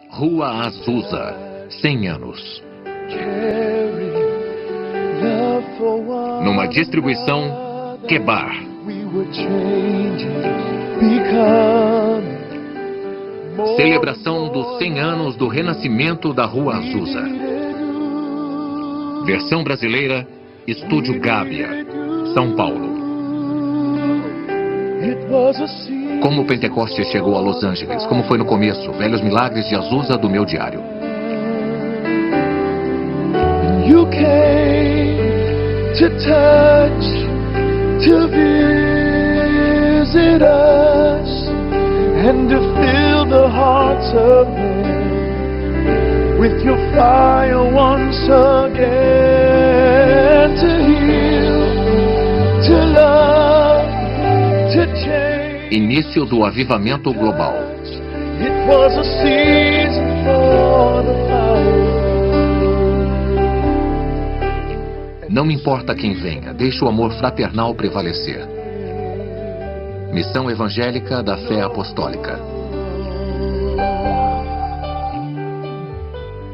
Rua Azusa, 100 anos. Numa distribuição Quebar. Celebração dos 100 anos do renascimento da Rua Azusa. Versão brasileira, Estúdio Gábia, São Paulo. Como o Pentecostes chegou a Los Angeles, como foi no começo, velhos milagres de Azusa do meu diário. You came to touch, to visit us, and to fill the hearts of men with your fire once again, to heal, to love, to change. Início do avivamento global. It was a season for the fire. Não me importa quem venha, deixe o amor fraternal prevalecer. Missão Evangélica da Fé Apostólica.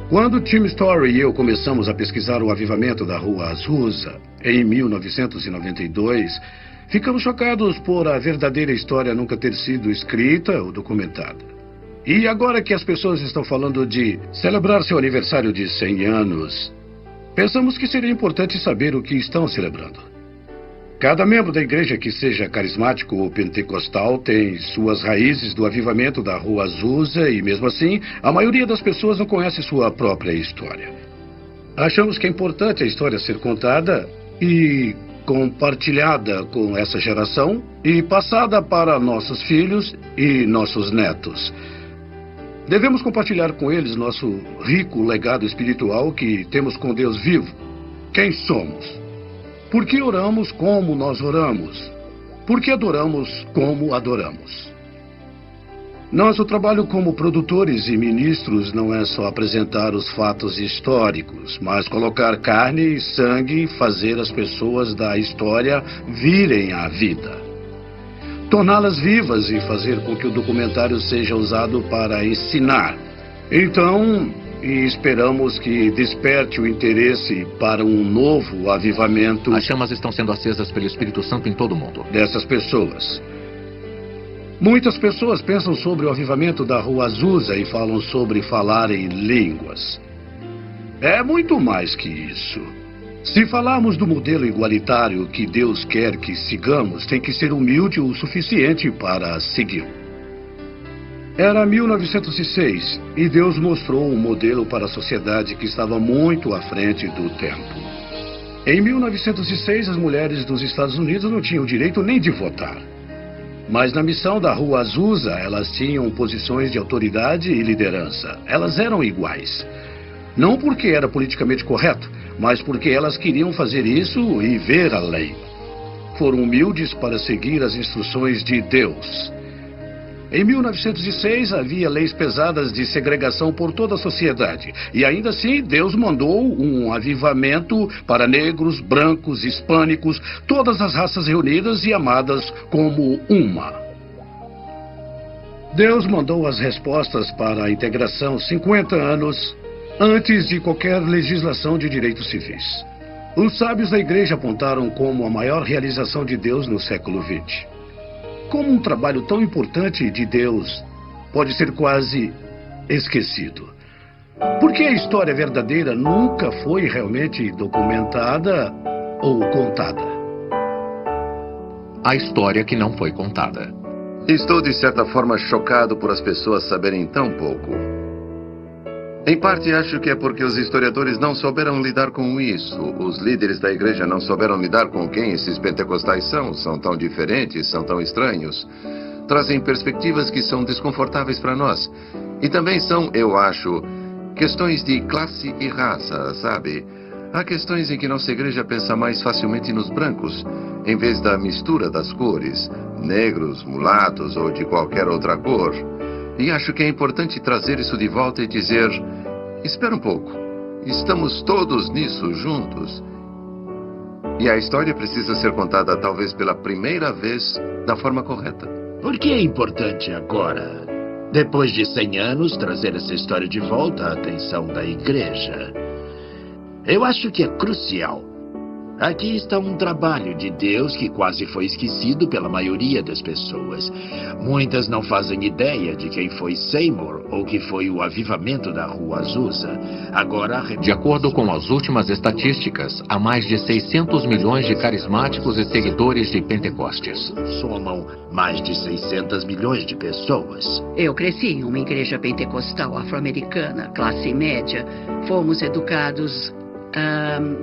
Quando Tim Story e eu começamos a pesquisar o avivamento da Rua Azusa, em 1992, ficamos chocados por a verdadeira história nunca ter sido escrita ou documentada. E agora que as pessoas estão falando de celebrar seu aniversário de 100 anos, pensamos que seria importante saber o que estão celebrando. Cada membro da igreja que seja carismático ou pentecostal tem suas raízes do avivamento da Rua Azusa e, mesmo assim, a maioria das pessoas não conhece sua própria história. Achamos que é importante a história ser contada e compartilhada com essa geração e passada para nossos filhos e nossos netos. Devemos compartilhar com eles nosso rico legado espiritual que temos com Deus vivo. Quem somos? Por que oramos como nós oramos? Por que adoramos como adoramos? Nosso trabalho como produtores e ministros não é só apresentar os fatos históricos, mas colocar carne e sangue e fazer as pessoas da história virem à vida. Torná-las vivas e fazer com que o documentário seja usado para ensinar. Então, esperamos que desperte o interesse para um novo avivamento. As chamas estão sendo acesas pelo Espírito Santo em todo o mundo. Dessas pessoas. Muitas pessoas pensam sobre o avivamento da Rua Azusa e falam sobre falar em línguas. É muito mais que isso. Se falarmos do modelo igualitário que Deus quer que sigamos, tem que ser humilde o suficiente para segui-lo. Era 1906 e Deus mostrou um modelo para a sociedade que estava muito à frente do tempo. Em 1906, as mulheres dos Estados Unidos não tinham direito nem de votar. Mas na missão da Rua Azusa, elas tinham posições de autoridade e liderança. Elas eram iguais. Não porque era politicamente correto, mas porque elas queriam fazer isso e ver a lei. Foram humildes para seguir as instruções de Deus. Em 1906 havia leis pesadas de segregação por toda a sociedade. E ainda assim, Deus mandou um avivamento para negros, brancos, hispânicos, todas as raças reunidas e amadas como uma. Deus mandou as respostas para a integração 50 anos antes de qualquer legislação de direitos civis. Os sábios da igreja apontaram como a maior realização de Deus no século XX. Como um trabalho tão importante de Deus pode ser quase esquecido? Porque a história verdadeira nunca foi realmente documentada ou contada. A história que não foi contada. Estou, de certa forma, chocado por as pessoas saberem tão pouco. Em parte, acho que é porque os historiadores não souberam lidar com isso. Os líderes da igreja não souberam lidar com quem esses pentecostais são. São tão diferentes, são tão estranhos. Trazem perspectivas que são desconfortáveis para nós. E também são, eu acho, questões de classe e raça, sabe? Há questões em que nossa igreja pensa mais facilmente nos brancos, em vez da mistura das cores, negros, mulatos ou de qualquer outra cor. E acho que é importante trazer isso de volta e dizer: espera um pouco, estamos todos nisso juntos. E a história precisa ser contada talvez pela primeira vez da forma correta. Por que é importante agora? Depois de 100 anos, trazer essa história de volta à atenção da igreja. Eu acho que é crucial. Aqui está um trabalho de Deus que quase foi esquecido pela maioria das pessoas. Muitas não fazem ideia de quem foi Seymour ou que foi o avivamento da Rua Azusa. Agora, De acordo com as últimas estatísticas, há mais de 600 milhões de carismáticos e seguidores de Pentecostes. somam mais de 600 milhões de pessoas. Eu cresci em uma igreja pentecostal afro-americana, classe média. Fomos educados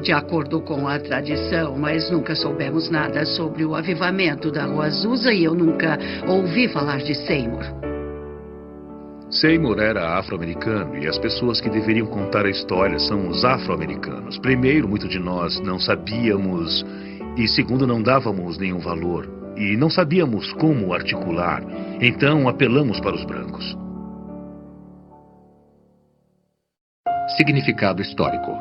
de acordo com a tradição, mas nunca soubemos nada sobre o avivamento da Rua Azusa e eu nunca ouvi falar de Seymour. Seymour era afro-americano e as pessoas que deveriam contar a história são os afro-americanos. Primeiro, muito de nós não sabíamos e segundo, não dávamos nenhum valor e não sabíamos como articular. Então, apelamos para os brancos. Significado histórico.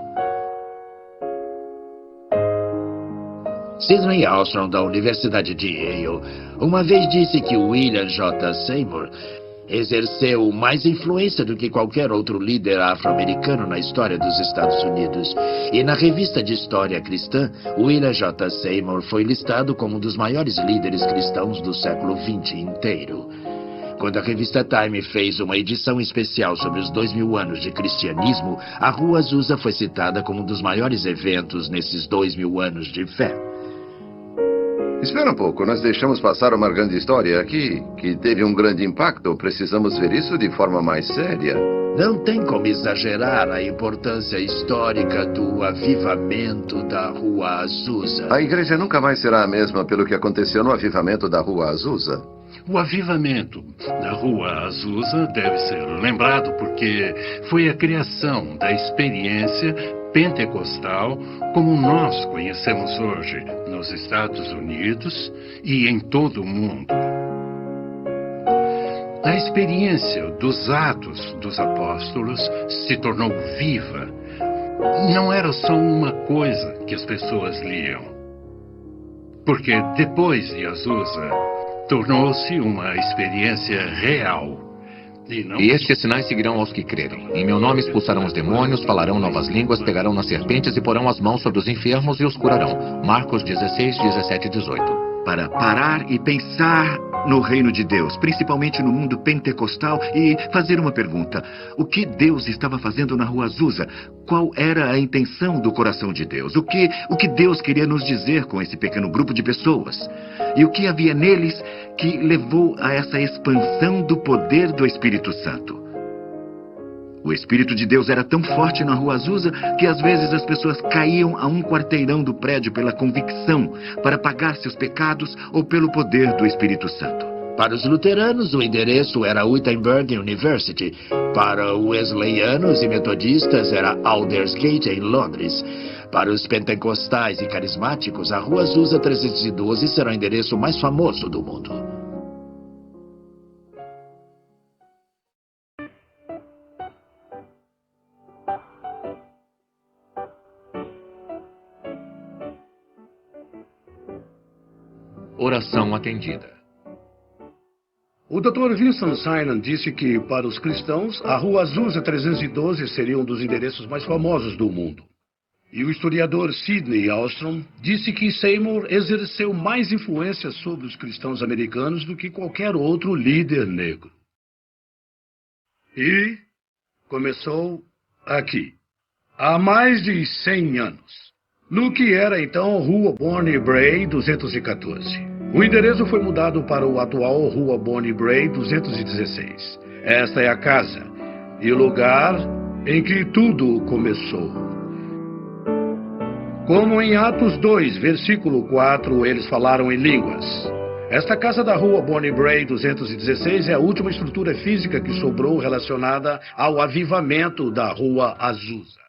Sidney Armstrong, da Universidade de Yale, uma vez disse que William J. Seymour exerceu mais influência do que qualquer outro líder afro-americano na história dos Estados Unidos. E na revista de História Cristã, William J. Seymour foi listado como um dos maiores líderes cristãos do século XX inteiro. Quando a revista Time fez uma edição especial sobre os 2000 anos de cristianismo, a Rua Azusa foi citada como um dos maiores eventos nesses 2000 anos de fé. Espera um pouco, nós deixamos passar uma grande história aqui, que teve um grande impacto. Precisamos ver isso de forma mais séria. Não tem como exagerar a importância histórica do avivamento da Rua Azusa. A igreja nunca mais será a mesma pelo que aconteceu no avivamento da Rua Azusa. O avivamento da Rua Azusa deve ser lembrado porque foi a criação da experiência pentecostal como nós conhecemos hoje nos Estados Unidos e em todo o mundo. A experiência dos Atos dos Apóstolos se tornou viva. Não era só uma coisa que as pessoas liam. Porque depois de Azusa, tornou-se uma experiência real. E estes sinais seguirão aos que crerem. Em meu nome expulsarão os demônios, falarão novas línguas, pegarão nas serpentes e porão as mãos sobre os enfermos e os curarão. Marcos 16, 17 e 18. Para parar e pensar no reino de Deus, principalmente no mundo pentecostal, e fazer uma pergunta. O que Deus estava fazendo na Rua Azusa? Qual era a intenção do coração de Deus? O que Deus queria nos dizer com esse pequeno grupo de pessoas? E o que havia neles que levou a essa expansão do poder do Espírito Santo? O Espírito de Deus era tão forte na Rua Azusa que às vezes as pessoas caíam a um quarteirão do prédio pela convicção para pagar seus pecados ou pelo poder do Espírito Santo. Para os luteranos, o endereço era Wittenberg University. Para os wesleyanos e metodistas, era Aldersgate, em Londres. Para os pentecostais e carismáticos, a Rua Azusa 312 será o endereço mais famoso do mundo. Oração atendida. O Dr. Vincent Simon disse que, para os cristãos, a Rua Azusa 312 seria um dos endereços mais famosos do mundo. E o historiador Sidney Armstrong disse que Seymour exerceu mais influência sobre os cristãos americanos do que qualquer outro líder negro. E começou aqui, há mais de 100 anos, no que era então Rua Bonnie Bray 214. O endereço foi mudado para o atual Rua Bonnie Bray 216. Esta é a casa e o lugar em que tudo começou. Como em Atos 2, versículo 4, eles falaram em línguas. Esta casa da Rua Bonnie Bray 216 é a última estrutura física que sobrou relacionada ao avivamento da Rua Azusa.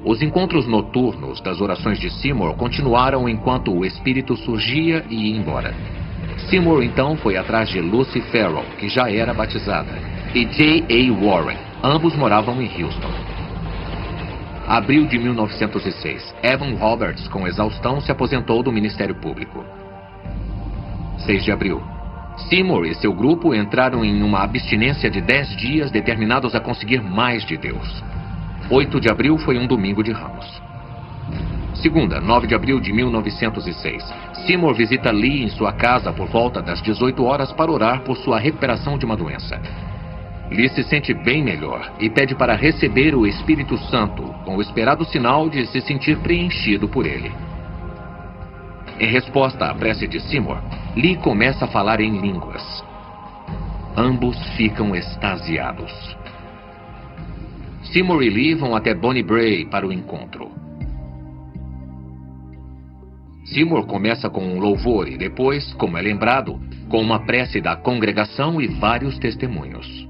Os encontros noturnos das orações de Seymour continuaram enquanto o espírito surgia e ia embora. Seymour então foi atrás de Lucy Farrell, que já era batizada, e J.A. Warren. Ambos moravam em Houston. Abril de 1906. Evan Roberts, com exaustão, se aposentou do Ministério Público. 6 de abril. Seymour e seu grupo entraram em uma abstinência de 10 dias determinados a conseguir mais de Deus. 8 de abril foi um domingo de Ramos. Segunda, 9 de abril de 1906. Seymour visita Lee em sua casa por volta das 18 horas para orar por sua recuperação de uma doença. Lee se sente bem melhor e pede para receber o Espírito Santo, com o esperado sinal de se sentir preenchido por ele. Em resposta à prece de Seymour, Lee começa a falar em línguas. Ambos ficam extasiados. Seymour e Lee vão até Bonnie Bray para o encontro. Seymour começa com um louvor e depois, como é lembrado, com uma prece da congregação e vários testemunhos.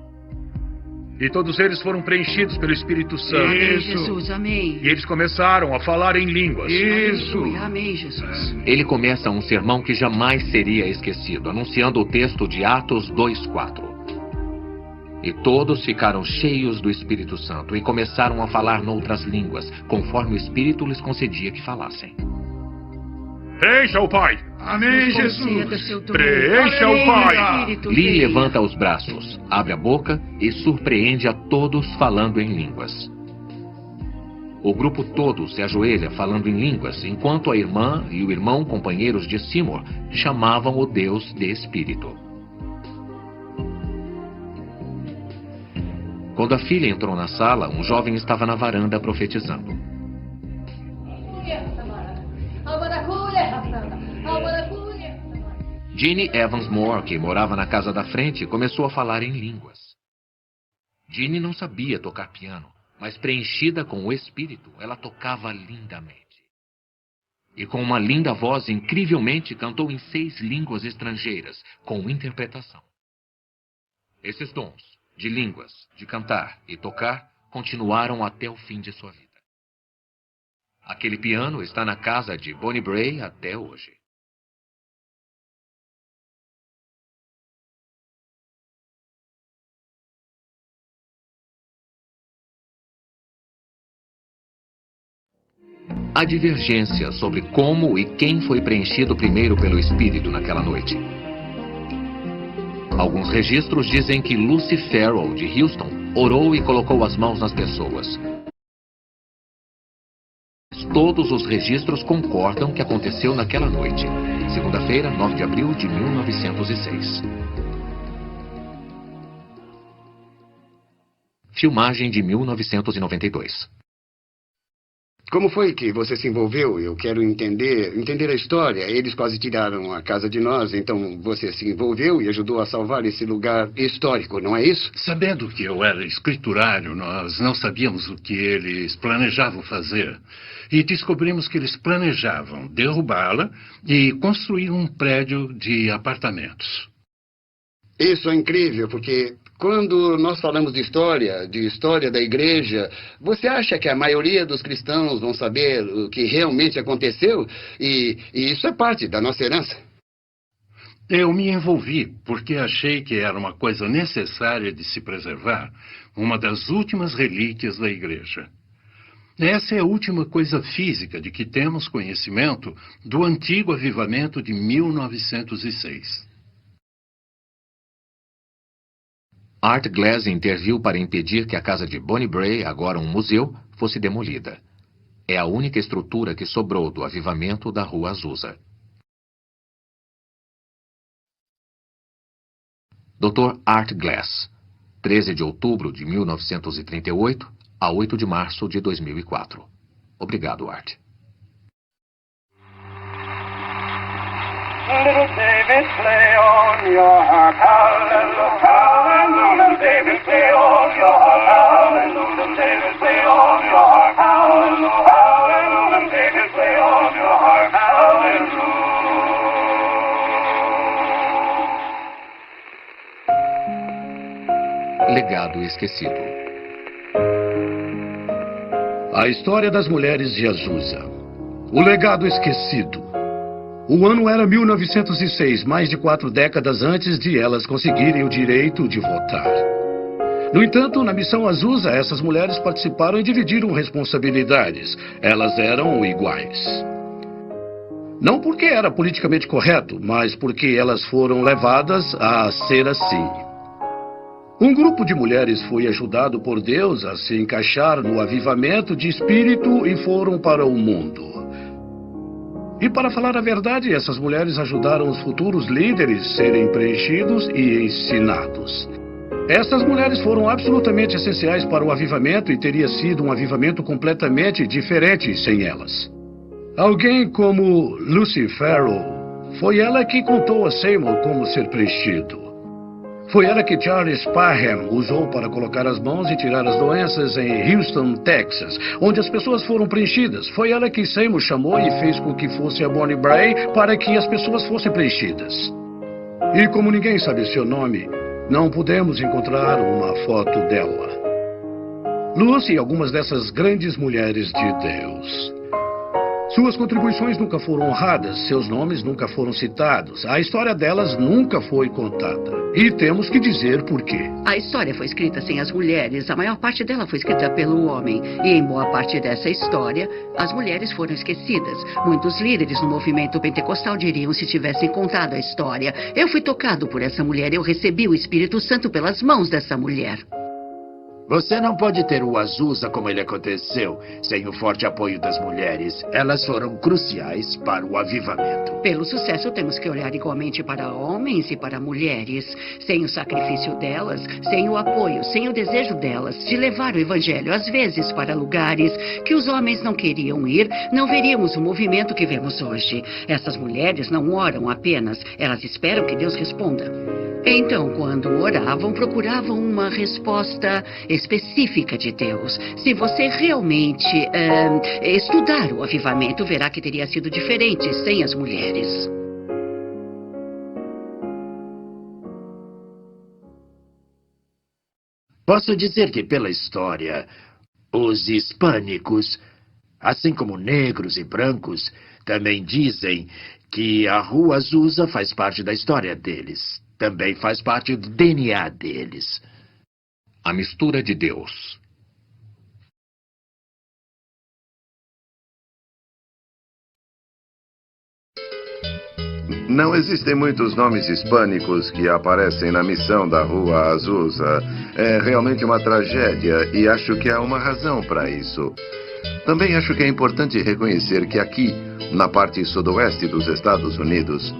E todos eles foram preenchidos pelo Espírito Santo. Amém, Jesus, amém. E eles começaram a falar em línguas. Aleluia, amém, Jesus. Ele começa um sermão que jamais seria esquecido, anunciando o texto de Atos 2:4. E todos ficaram cheios do Espírito Santo e começaram a falar noutras línguas, conforme o Espírito lhes concedia que falassem. Preencha o Pai. Amém, Conceda Jesus. seu dom. Preencha o Pai. Espírito, Lee venha. levanta os braços, abre a boca e surpreende a todos falando em línguas. O grupo todo se ajoelha falando em línguas, enquanto a irmã e o irmão, companheiros de Seymour, chamavam o Deus de Espírito. Quando a filha entrou na sala, um jovem estava na varanda profetizando. Jeannie Evans Moore, que morava na casa da frente, começou a falar em línguas. Jeannie não sabia tocar piano, mas preenchida com o Espírito, ela tocava lindamente. E com uma linda voz, incrivelmente, cantou em 6 línguas estrangeiras, com interpretação. Esses dons, de línguas, de cantar e tocar, continuaram até o fim de sua vida. Aquele piano está na casa de Bonnie Bray até hoje. Há divergência sobre como e quem foi preenchido primeiro pelo Espírito naquela noite. Alguns registros dizem que Lucy Farrell, de Houston, orou e colocou as mãos nas pessoas. Todos os registros concordam que aconteceu naquela noite, segunda-feira, 9 de abril de 1906. Filmagem de 1992. Como foi que você se envolveu? Eu quero entender a história. Eles quase tiraram a casa de nós, então você se envolveu e ajudou a salvar esse lugar histórico, não é isso? Sabendo que eu era escriturário, nós não sabíamos o que eles planejavam fazer. E descobrimos que eles planejavam derrubá-la e construir um prédio de apartamentos. Isso é incrível, porque quando nós falamos de história da igreja, você acha que a maioria dos cristãos vão saber o que realmente aconteceu? E isso é parte da nossa herança. Eu me envolvi porque achei que era uma coisa necessária de se preservar, uma das últimas relíquias da igreja. Essa é a última coisa física de que temos conhecimento do antigo avivamento de 1906. Art Glass interviu para impedir que a casa de Bonnie Bray, agora um museu, fosse demolida. É a única estrutura que sobrou do avivamento da Rua Azusa. Dr. Art Glass, 13 de outubro de 1938 a 8 de março de 2004. Obrigado, Art. Little David, play on your harp, hallelujah, hallelujah. David, play on your harp, hallelujah. David, play on your harp, hallelujah, hallelujah. David, play on your harp, hallelujah. Legado esquecido. A história das mulheres de Azusa. O legado esquecido. O ano era 1906, mais de 4 décadas antes de elas conseguirem o direito de votar. No entanto, na missão Azusa, essas mulheres participaram e dividiram responsabilidades. Elas eram iguais. Não porque era politicamente correto, mas porque elas foram levadas a ser assim. Um grupo de mulheres foi ajudado por Deus a se encaixar no avivamento de espírito e foram para o mundo. E para falar a verdade, essas mulheres ajudaram os futuros líderes a serem preenchidos e ensinados. Essas mulheres foram absolutamente essenciais para o avivamento e teria sido um avivamento completamente diferente sem elas. Alguém como Lucy Farrell, foi ela que contou a Seymour como ser preenchido. Foi ela que Charles Parham usou para colocar as mãos e tirar as doenças em Houston, Texas, onde as pessoas foram preenchidas. Foi ela que Seymour chamou e fez com que fosse a Bonnie Bray para que as pessoas fossem preenchidas. E como ninguém sabe seu nome, não pudemos encontrar uma foto dela. Lucy e algumas dessas grandes mulheres de Deus. Suas contribuições nunca foram honradas, seus nomes nunca foram citados, a história delas nunca foi contada. E temos que dizer por quê. A história foi escrita sem as mulheres, a maior parte dela foi escrita pelo homem. E em boa parte dessa história, as mulheres foram esquecidas. Muitos líderes no movimento pentecostal diriam se tivessem contado a história. Eu fui tocado por essa mulher, eu recebi o Espírito Santo pelas mãos dessa mulher. Você não pode ter o Azusa como ele aconteceu, sem o forte apoio das mulheres. Elas foram cruciais para o avivamento. Pelo sucesso, temos que olhar igualmente para homens e para mulheres. Sem o sacrifício delas, sem o apoio, sem o desejo delas de levar o evangelho, às vezes, para lugares que os homens não queriam ir, não veríamos o movimento que vemos hoje. Essas mulheres não oram apenas, elas esperam que Deus responda. Então, quando oravam, procuravam uma resposta específica de Deus. Se você realmente estudar o avivamento, verá que teria sido diferente sem as mulheres. Posso dizer que, pela história, os hispânicos, assim como negros e brancos, também dizem que a Rua Azusa faz parte da história deles. Também faz parte do DNA deles. A mistura de Deus. Não existem muitos nomes hispânicos que aparecem na missão da Rua Azusa. É realmente uma tragédia e acho que há uma razão para isso. Também acho que é importante reconhecer que aqui, na parte sudoeste dos Estados Unidos,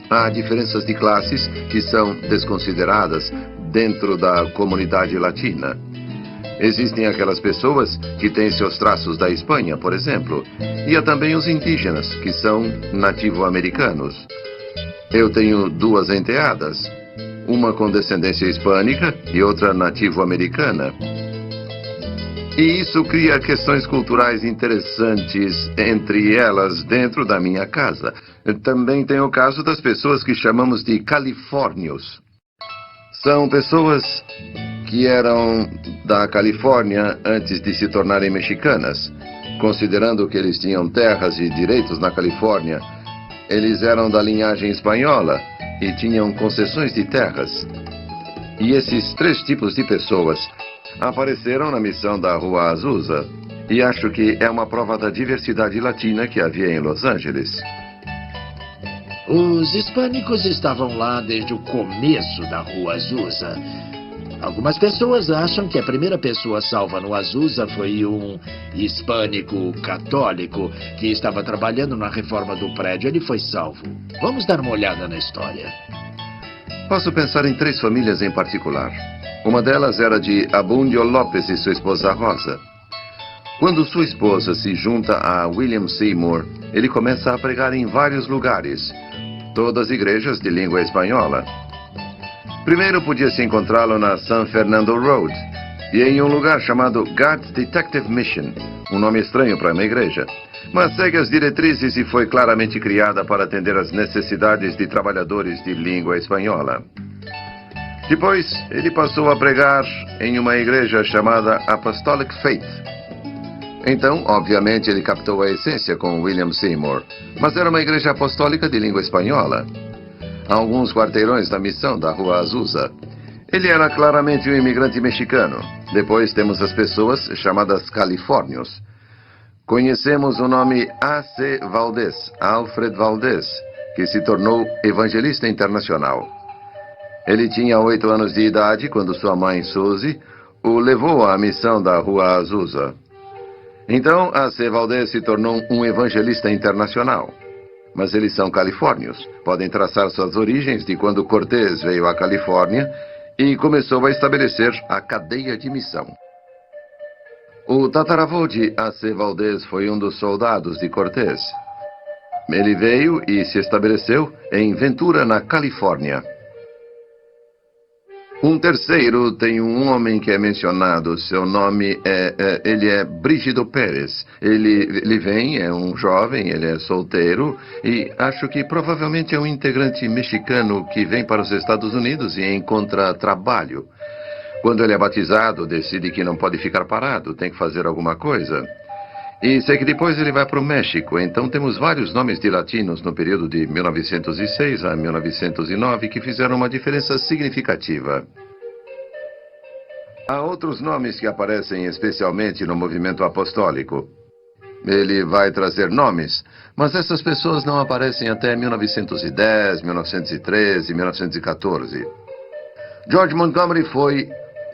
há diferenças de classes que são desconsideradas dentro da comunidade latina. Existem aquelas pessoas que têm seus traços da Espanha, por exemplo, e há também os indígenas, que são nativo-americanos. Eu tenho duas enteadas, uma com descendência hispânica e outra nativo-americana. E isso cria questões culturais interessantes entre elas dentro da minha casa. Também tem o caso das pessoas que chamamos de califórnios. São pessoas que eram da Califórnia antes de se tornarem mexicanas. Considerando que eles tinham terras e direitos na Califórnia, eles eram da linhagem espanhola e tinham concessões de terras. E esses três tipos de pessoas apareceram na missão da Rua Azusa, e acho que é uma prova da diversidade latina que havia em Los Angeles. Os hispânicos estavam lá desde o começo da Rua Azusa. Algumas pessoas acham que a primeira pessoa salva no Azusa foi um hispânico católico que estava trabalhando na reforma do prédio. Ele foi salvo. Vamos dar uma olhada na história. Posso pensar em três famílias em particular. Uma delas era de Abundio Lopes e sua esposa Rosa. Quando sua esposa se junta a William Seymour, ele começa a pregar em vários lugares, todas igrejas de língua espanhola. Primeiro podia-se encontrá-lo na San Fernando Road e em um lugar chamado God's Detective Mission, um nome estranho para uma igreja, mas segue as diretrizes e foi claramente criada para atender às necessidades de trabalhadores de língua espanhola. Depois, ele passou a pregar em uma igreja chamada Apostolic Faith. Então, obviamente, ele captou a essência com William Seymour, mas era uma igreja apostólica de língua espanhola. A alguns quarteirões da missão da Rua Azusa, Ele era claramente um imigrante mexicano. Depois temos as pessoas chamadas califórnios. Conhecemos o nome A.C. Valdez, Alfred Valdez, que se tornou evangelista internacional. Ele tinha 8 anos de idade quando sua mãe, Suzy, o levou à missão da Rua Azusa. Então, A.C. Valdez se tornou um evangelista internacional. Mas eles são califórnios. Podem traçar suas origens de quando Cortés veio à Califórnia e começou a estabelecer a cadeia de missão. O tataravô de A.C. Valdez foi um dos soldados de Cortés. Ele veio e se estabeleceu em Ventura, na Califórnia. Um terceiro tem um homem que é mencionado, seu nome ele é Brígido Pérez. Ele vem, é um jovem, ele é solteiro e acho que provavelmente é um integrante mexicano que vem para os Estados Unidos e encontra trabalho. Quando ele é batizado, decide que não pode ficar parado, tem que fazer alguma coisa. E sei que depois ele vai para o México, então temos vários nomes de latinos no período de 1906 a 1909 que fizeram uma diferença significativa. Há outros nomes que aparecem especialmente no movimento apostólico. Ele vai trazer nomes, mas essas pessoas não aparecem até 1910, 1913, 1914. George Montgomery foi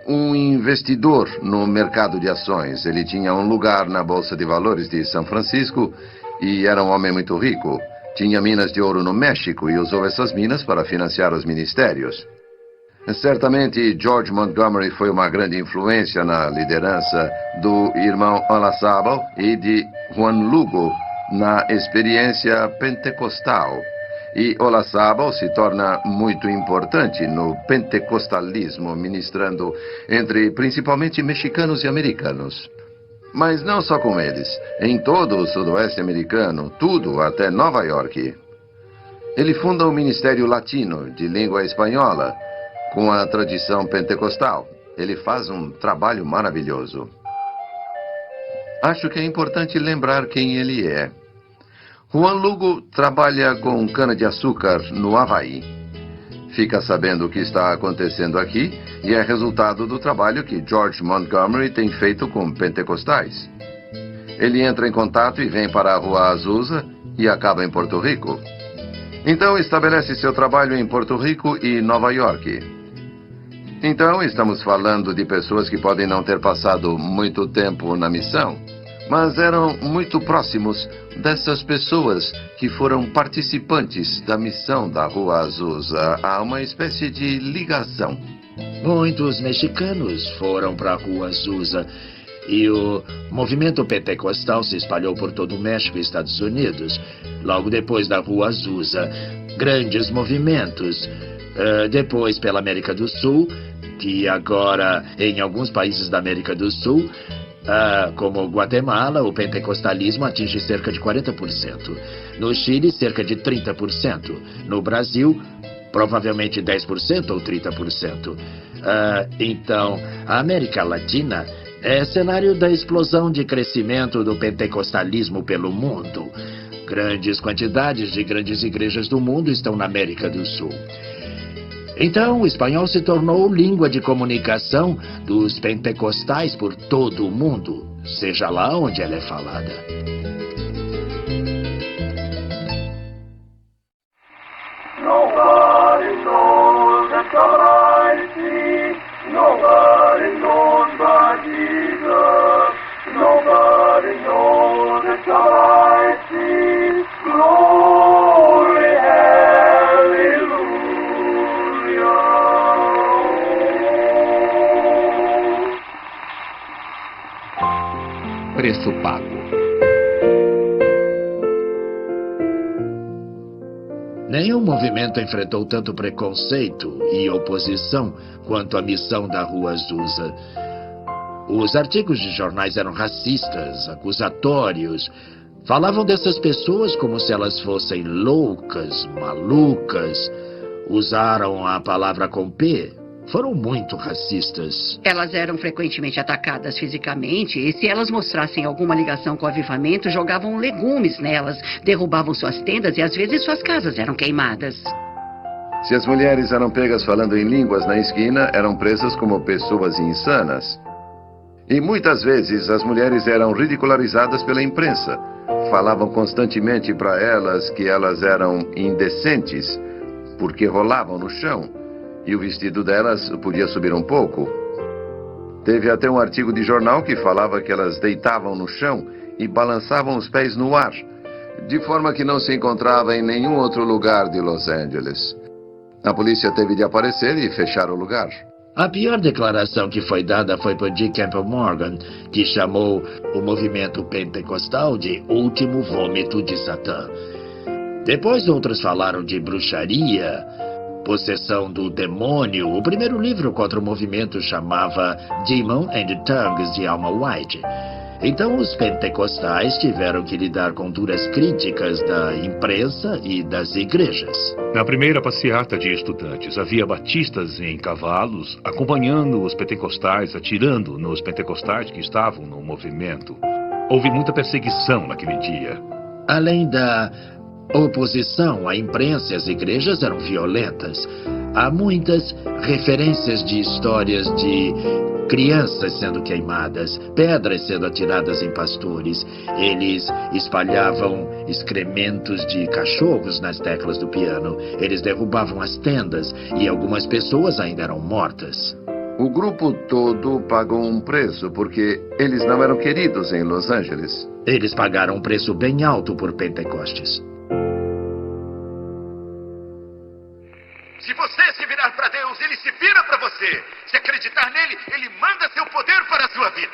um investidor no mercado de ações. Ele tinha um lugar na Bolsa de Valores de São Francisco e era um homem muito rico. Tinha minas de ouro no México e usou essas minas para financiar os ministérios. Certamente, George Montgomery foi uma grande influência na liderança do irmão Olazábal e de Juan Lugo na experiência pentecostal. E Olazábal se torna muito importante no pentecostalismo, ministrando entre principalmente mexicanos e americanos. Mas não só com eles. Em todo o sudoeste americano, tudo até Nova York. Ele funda o Ministério Latino de Língua Espanhola, com a tradição pentecostal. Ele faz um trabalho maravilhoso. Acho que é importante lembrar quem ele é. Juan Lugo trabalha com cana-de-açúcar no Havaí. Fica sabendo o que está acontecendo aqui e é resultado do trabalho que George Montgomery tem feito com pentecostais. Ele entra em contato e vem para a Rua Azusa e acaba em Porto Rico. Então estabelece seu trabalho em Porto Rico e Nova York. Então estamos falando de pessoas que podem não ter passado muito tempo na missão, mas eram muito próximos dessas pessoas que foram participantes da missão da Rua Azusa. Há uma espécie de ligação. Muitos mexicanos foram para a Rua Azusa e o movimento pentecostal se espalhou por todo o México e Estados Unidos. Logo depois da Rua Azusa, grandes movimentos. Depois pela América do Sul, que agora em alguns países da América do Sul, como Guatemala, o pentecostalismo atinge cerca de 40%. No Chile, cerca de 30%. No Brasil, provavelmente 10% ou 30%. Então, a América Latina é cenário da explosão de crescimento do pentecostalismo pelo mundo. Grandes quantidades de grandes igrejas do mundo estão na América do Sul. Então, o espanhol se tornou língua de comunicação dos pentecostais por todo o mundo, seja lá onde ela é falada. Nobody knows the God I see. Nobody knows but Jesus. Nobody knows the God I see. Glory, hallelujah. Preço pago. Nenhum movimento enfrentou tanto preconceito e oposição quanto a missão da Rua Azusa. Os artigos de jornais eram racistas, acusatórios. Falavam dessas pessoas como se elas fossem loucas, malucas. Usaram a palavra com P. Foram muito racistas. Elas eram frequentemente atacadas fisicamente e se elas mostrassem alguma ligação com o avivamento, jogavam legumes nelas, derrubavam suas tendas e às vezes suas casas eram queimadas. Se as mulheres eram pegas falando em línguas na esquina, eram presas como pessoas insanas. E muitas vezes as mulheres eram ridicularizadas pela imprensa. Falavam constantemente para elas que elas eram indecentes, porque rolavam no chão, e o vestido delas podia subir um pouco. Teve até um artigo de jornal que falava que elas deitavam no chão e balançavam os pés no ar, de forma que não se encontrava em nenhum outro lugar de Los Angeles. A polícia teve de aparecer e fechar o lugar. A pior declaração que foi dada foi por G. Campbell Morgan, que chamou o movimento pentecostal de último vômito de Satã. Depois outros falaram de bruxaria, possessão do demônio. O primeiro livro contra o movimento chamava Demon and Tongues, de Alma White. Então os pentecostais tiveram que lidar com duras críticas da imprensa e das igrejas. Na primeira passeata de estudantes, havia batistas em cavalos, acompanhando os pentecostais, atirando nos pentecostais que estavam no movimento. Houve muita perseguição naquele dia. Além da oposição, a imprensa e as igrejas eram violentas. Há muitas referências de histórias de crianças sendo queimadas, pedras sendo atiradas em pastores. Eles espalhavam excrementos de cachorros nas teclas do piano. Eles derrubavam as tendas e algumas pessoas ainda eram mortas. O grupo todo pagou um preço porque eles não eram queridos em Los Angeles. Eles pagaram um preço bem alto por Pentecostes. Se você se virar para Deus, Ele se vira para você. Se acreditar nele, Ele manda seu poder para a sua vida.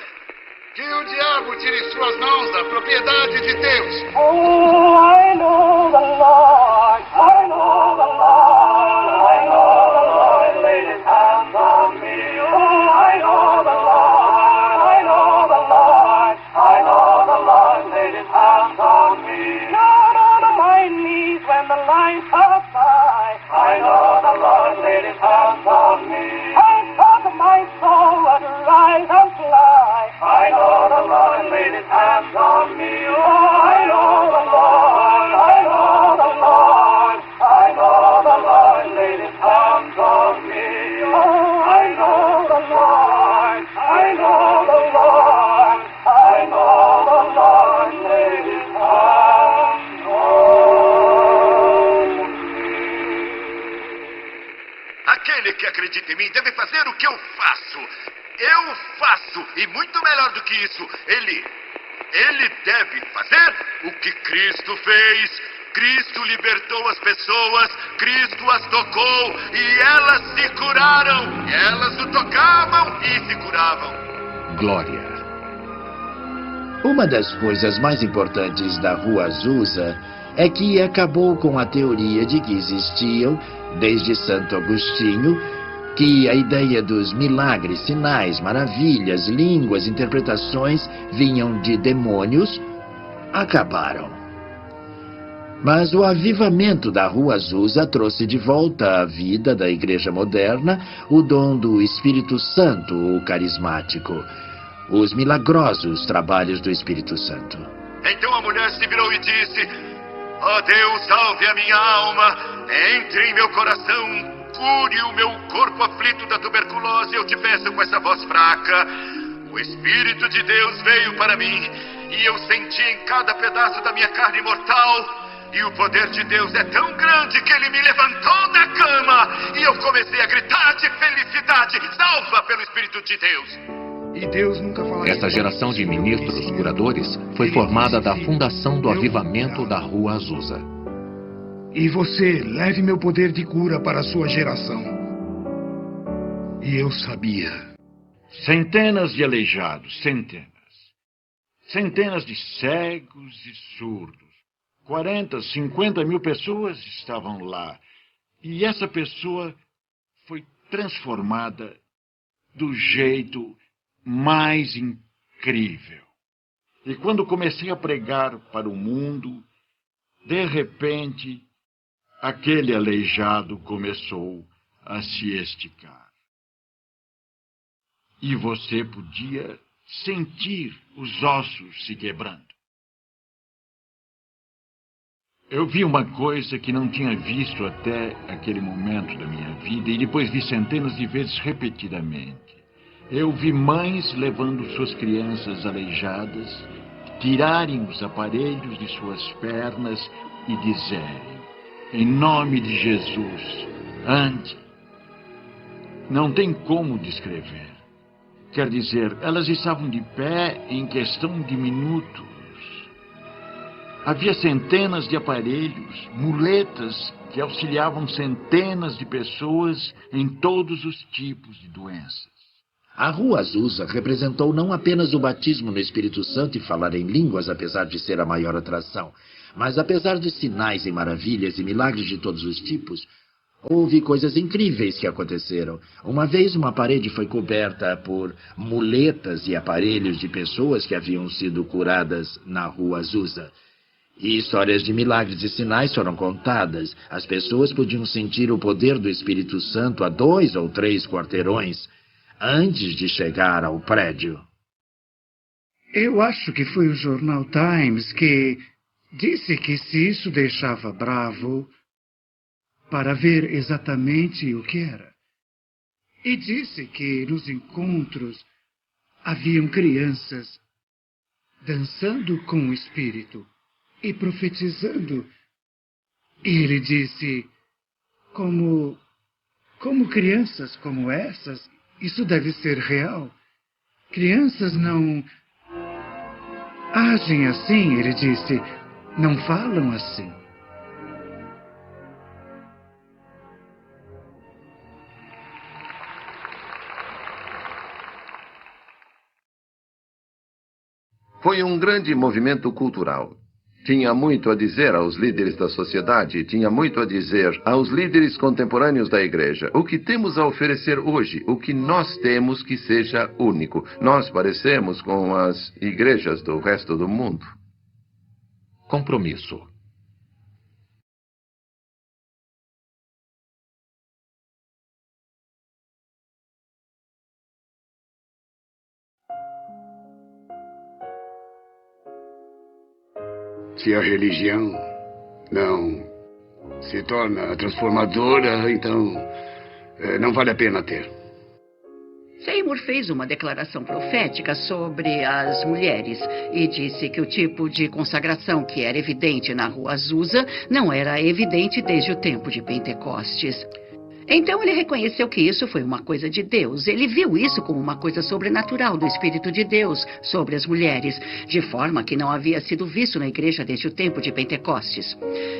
Que o diabo tire suas mãos da propriedade de Deus. Oh, I know the Lord, I know the Lord, I know the Lord laid his hands on me. Oh, I know the Lord, I know the Lord, I know the Lord laid his hands on me. Down on my knees when the lines pass by, I know the Lord laid his hands on me. I thought my soul would rise and fly. I know the Lord laid his hands on me. Oh, I know the Lord, I know the Lord, I know the Lord laid his hands on me. Oh, I know the Lord, I know the Lord, I know the Lord laid his hands on me. Aquele que acredita em mim deve fazer o que eu faço. Eu faço, e muito melhor do que isso, ele deve fazer o que Cristo fez. Cristo libertou as pessoas, Cristo as tocou, e elas se curaram. Elas o tocavam e se curavam. Glória. Uma das coisas mais importantes da Rua Azusa é que acabou com a teoria de que existiam, desde Santo Agostinho, que a ideia dos milagres, sinais, maravilhas, línguas, interpretações vinham de demônios, acabaram. Mas o avivamento da Rua Azusa trouxe de volta à vida da igreja moderna o dom do Espírito Santo, o carismático, os milagrosos trabalhos do Espírito Santo. Então a mulher se virou e disse: ó Deus, salve a minha alma, entre em meu coração, cure o meu corpo aflito da tuberculose, eu te peço com essa voz fraca. O Espírito de Deus veio para mim, e eu senti em cada pedaço da minha carne mortal, e o poder de Deus é tão grande que ele me levantou da cama, e eu comecei a gritar de felicidade, salva pelo Espírito de Deus. E Deus nunca falaria. Essa geração de ministros curadores foi formada da fundação do avivamento da Rua Azusa. E você, leve meu poder de cura para a sua geração. E eu sabia. Centenas de aleijados, centenas. Centenas de cegos e surdos. 40, 50 mil pessoas estavam lá. E essa pessoa foi transformada do jeito mais incrível. E quando comecei a pregar para o mundo, de repente, aquele aleijado começou a se esticar. E você podia sentir os ossos se quebrando. Eu vi uma coisa que não tinha visto até aquele momento da minha vida e depois vi centenas de vezes repetidamente. Eu vi mães levando suas crianças aleijadas, tirarem os aparelhos de suas pernas e dizerem: em nome de Jesus, ande. Não tem como descrever. Quer dizer, elas estavam de pé em questão de minutos. Havia centenas de aparelhos, muletas que auxiliavam centenas de pessoas em todos os tipos de doenças. A Rua Azusa representou não apenas o batismo no Espírito Santo e falar em línguas, apesar de ser a maior atração, mas apesar de sinais e maravilhas e milagres de todos os tipos, houve coisas incríveis que aconteceram. Uma vez uma parede foi coberta por muletas e aparelhos de pessoas que haviam sido curadas na Rua Azusa. E histórias de milagres e sinais foram contadas. As pessoas podiam sentir o poder do Espírito Santo a 2 ou 3 quarteirões antes de chegar ao prédio. Eu acho que foi o jornal Times que disse que se isso deixava bravo para ver exatamente o que era. E disse que nos encontros haviam crianças dançando com o Espírito e profetizando. E ele disse, como crianças como essas, isso deve ser real. Crianças não agem assim, ele disse, não falam assim. Foi um grande movimento cultural. Tinha muito a dizer aos líderes da sociedade, tinha muito a dizer aos líderes contemporâneos da igreja. O que temos a oferecer hoje, o que nós temos que seja único. Nós parecemos com as igrejas do resto do mundo. Compromisso. Se a religião não se torna transformadora, então não vale a pena ter. Seymour fez uma declaração profética sobre as mulheres e disse que o tipo de consagração que era evidente na Rua Azusa não era evidente desde o tempo de Pentecostes. Então ele reconheceu que isso foi uma coisa de Deus. Ele viu isso como uma coisa sobrenatural do Espírito de Deus sobre as mulheres, de forma que não havia sido visto na igreja desde o tempo de Pentecostes.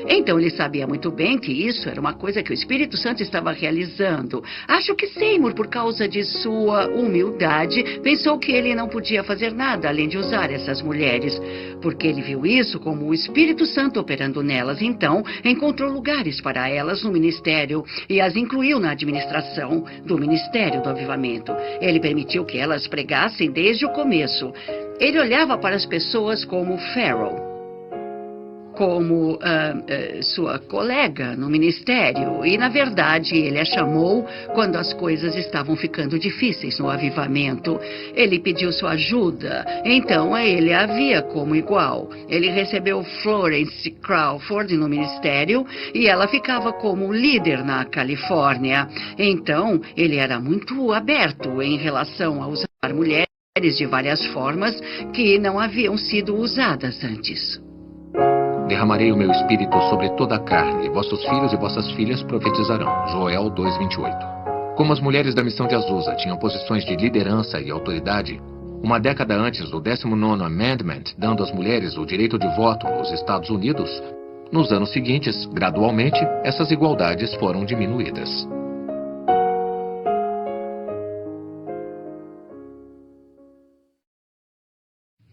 Então ele sabia muito bem que isso era uma coisa que o Espírito Santo estava realizando. Acho que Seymour, por causa de sua humildade, pensou que ele não podia fazer nada além de usar essas mulheres, porque ele viu isso como o Espírito Santo operando nelas. Então encontrou lugares para elas no ministério e as incluiu na administração do Ministério do Avivamento. Ele permitiu que elas pregassem desde o começo. Ele olhava para as pessoas como Farrell, como sua colega no ministério. E, na verdade, ele a chamou quando as coisas estavam ficando difíceis no avivamento. Ele pediu sua ajuda, então ele a via como igual. Ele recebeu Florence Crawford no ministério e ela ficava como líder na Califórnia. Então, ele era muito aberto em relação a usar mulheres de várias formas que não haviam sido usadas antes. Derramarei o meu espírito sobre toda a carne, vossos filhos e vossas filhas profetizarão. Joel 2:28. Como as mulheres da missão de Azusa tinham posições de liderança e autoridade, uma década antes do 19º Amendment, dando às mulheres o direito de voto nos Estados Unidos, nos anos seguintes, gradualmente, essas igualdades foram diminuídas.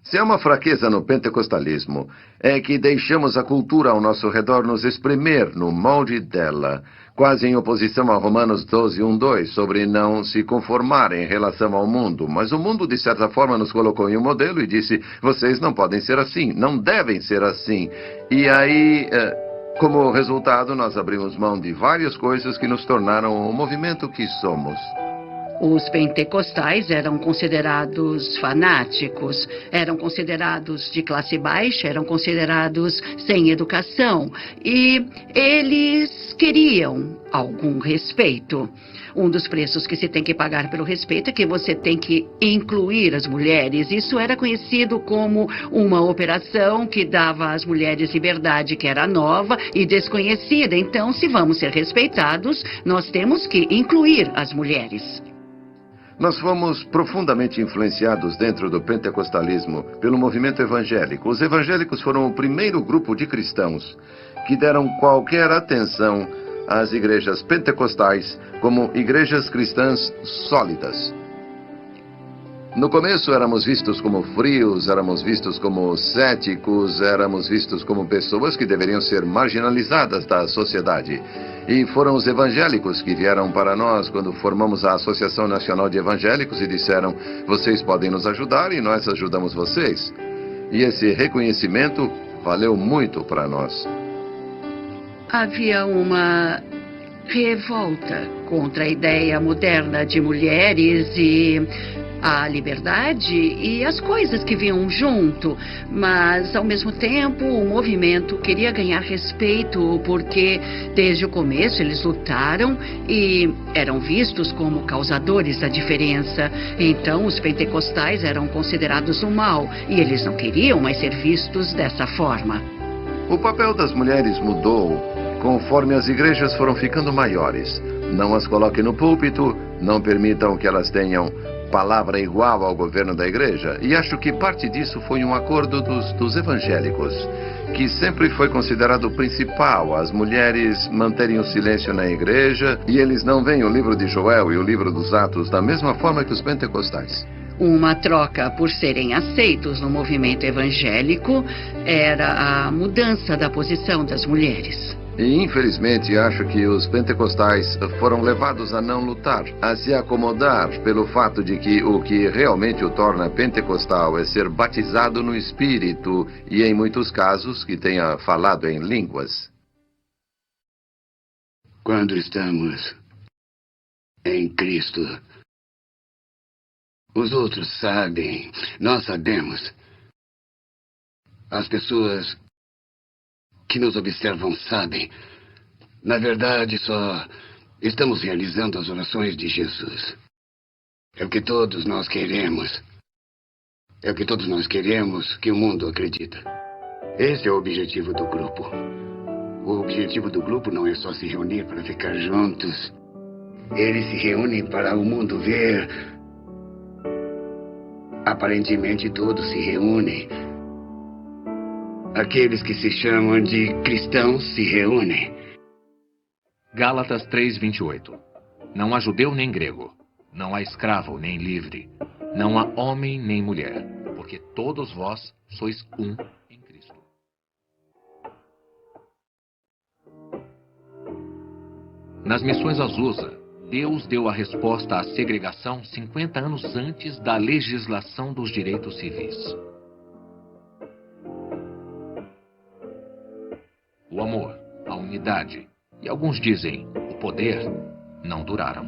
Se há uma fraqueza no pentecostalismo, é que deixamos a cultura ao nosso redor nos espremer no molde dela, quase em oposição a Romanos 12:1-2, sobre não se conformar em relação ao mundo. Mas o mundo, de certa forma, nos colocou em um modelo e disse, vocês não podem ser assim, não devem ser assim. E aí, como resultado, nós abrimos mão de várias coisas que nos tornaram o movimento que somos. Os pentecostais eram considerados fanáticos, eram considerados de classe baixa, eram considerados sem educação e eles queriam algum respeito. Um dos preços que se tem que pagar pelo respeito é que você tem que incluir as mulheres. Isso era conhecido como uma operação que dava às mulheres liberdade, que era nova e desconhecida. Então, se vamos ser respeitados, nós temos que incluir as mulheres. Nós fomos profundamente influenciados dentro do pentecostalismo pelo movimento evangélico. Os evangélicos foram o primeiro grupo de cristãos que deram qualquer atenção às igrejas pentecostais como igrejas cristãs sólidas. No começo éramos vistos como frios, éramos vistos como céticos, éramos vistos como pessoas que deveriam ser marginalizadas da sociedade. E foram os evangélicos que vieram para nós quando formamos a Associação Nacional de Evangélicos e disseram: vocês podem nos ajudar e nós ajudamos vocês. E esse reconhecimento valeu muito para nós. Havia uma revolta contra a ideia moderna de mulheres e a liberdade e as coisas que vinham junto, mas ao mesmo tempo o movimento queria ganhar respeito porque desde o começo eles lutaram e eram vistos como causadores da diferença. Então os pentecostais eram considerados o mal e eles não queriam mais ser vistos dessa forma. O papel das mulheres mudou conforme as igrejas foram ficando maiores. Não as coloquem no púlpito, não permitam que elas tenham palavra igual ao governo da igreja. E acho que parte disso foi um acordo dos evangélicos, que sempre foi considerado o principal, as mulheres manterem o silêncio na igreja, e eles não veem o livro de Joel e o livro dos Atos da mesma forma que os pentecostais. Uma troca por serem aceitos no movimento evangélico era a mudança da posição das mulheres. E infelizmente acho que os pentecostais foram levados a não lutar, a se acomodar pelo fato de que o que realmente o torna pentecostal é ser batizado no Espírito e em muitos casos que tenha falado em línguas. Quando estamos em Cristo, os outros sabem, nós sabemos. As pessoas que nos observam sabem. Na verdade, só estamos realizando as orações de Jesus. É o que todos nós queremos. É o que todos nós queremos que o mundo acredita. Esse é o objetivo do grupo. O objetivo do grupo não é só se reunir para ficar juntos. Eles se reúnem para o mundo ver. Aparentemente todos se reúnem. Aqueles que se chamam de cristãos se reúnem. Gálatas 3:28. Não há judeu nem grego, não há escravo nem livre, não há homem nem mulher, porque todos vós sois um em Cristo. Nas missões Azusa, Deus deu a resposta à segregação 50 anos antes da legislação dos direitos civis. O amor, a unidade e, alguns dizem, o poder não duraram.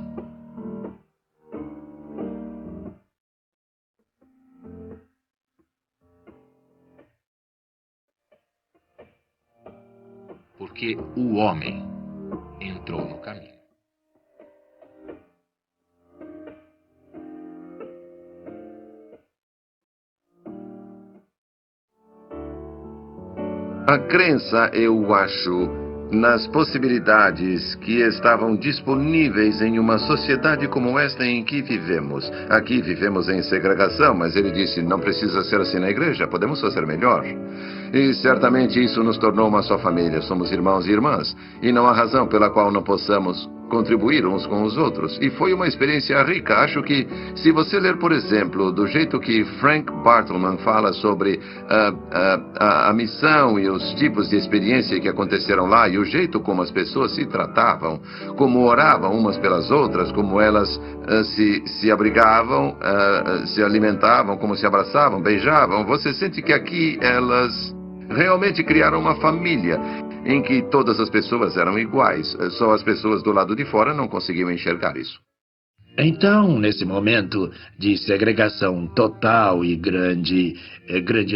Porque o homem entrou no caminho. A crença, eu acho, nas possibilidades que estavam disponíveis em uma sociedade como esta em que vivemos. Aqui vivemos em segregação, mas ele disse, não precisa ser assim na igreja, podemos fazer melhor. E certamente isso nos tornou uma só família, somos irmãos e irmãs, e não há razão pela qual não possamos contribuir uns com os outros. E foi uma experiência rica. Acho que, se você ler, por exemplo, do jeito que Frank Bartleman fala sobre a missão e os tipos de experiência que aconteceram lá, e o jeito como as pessoas se tratavam, como oravam umas pelas outras, como elas se abrigavam, se alimentavam, como se abraçavam, beijavam, você sente que aqui elas realmente criaram uma família em que todas as pessoas eram iguais. Só as pessoas do lado de fora não conseguiam enxergar isso. Então, nesse momento de segregação total e grande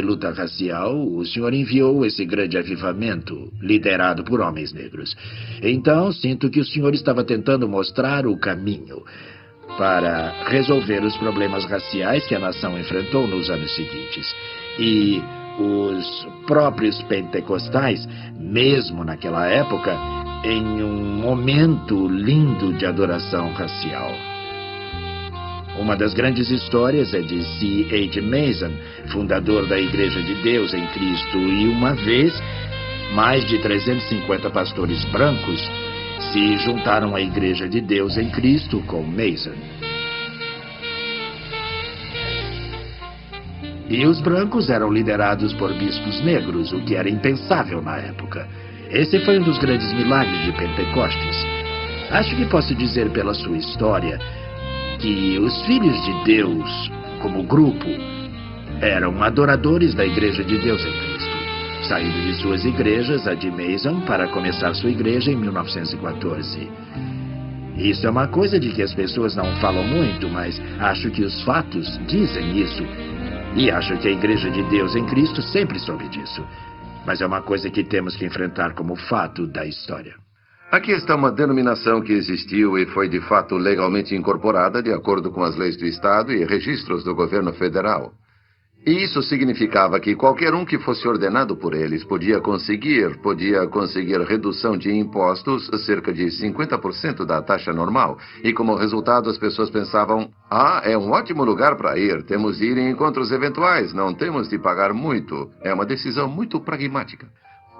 luta racial, o senhor enviou esse grande avivamento, liderado por homens negros. Então, sinto que o senhor estava tentando mostrar o caminho para resolver os problemas raciais que a nação enfrentou nos anos seguintes. E os próprios pentecostais, mesmo naquela época, em um momento lindo de adoração racial. Uma das grandes histórias é de C.H. Mason, fundador da Igreja de Deus em Cristo, e uma vez, mais de 350 pastores brancos se juntaram à Igreja de Deus em Cristo com Mason. E os brancos eram liderados por bispos negros, o que era impensável na época. Esse foi um dos grandes milagres de Pentecostes. Acho que posso dizer pela sua história que os filhos de Deus, como grupo, eram adoradores da Igreja de Deus em Cristo, saindo de suas igrejas, a de Mason, para começar sua igreja em 1914. Isso é uma coisa de que as pessoas não falam muito, mas acho que os fatos dizem isso. E acho que a Igreja de Deus em Cristo sempre soube disso. Mas é uma coisa que temos que enfrentar como fato da história. Aqui está uma denominação que existiu e foi de fato legalmente incorporada de acordo com as leis do Estado e registros do governo federal. E isso significava que qualquer um que fosse ordenado por eles podia conseguir redução de impostos, cerca de 50% da taxa normal. E como resultado as pessoas pensavam, é um ótimo lugar para ir, temos de ir em encontros eventuais, não temos de pagar muito. É uma decisão muito pragmática.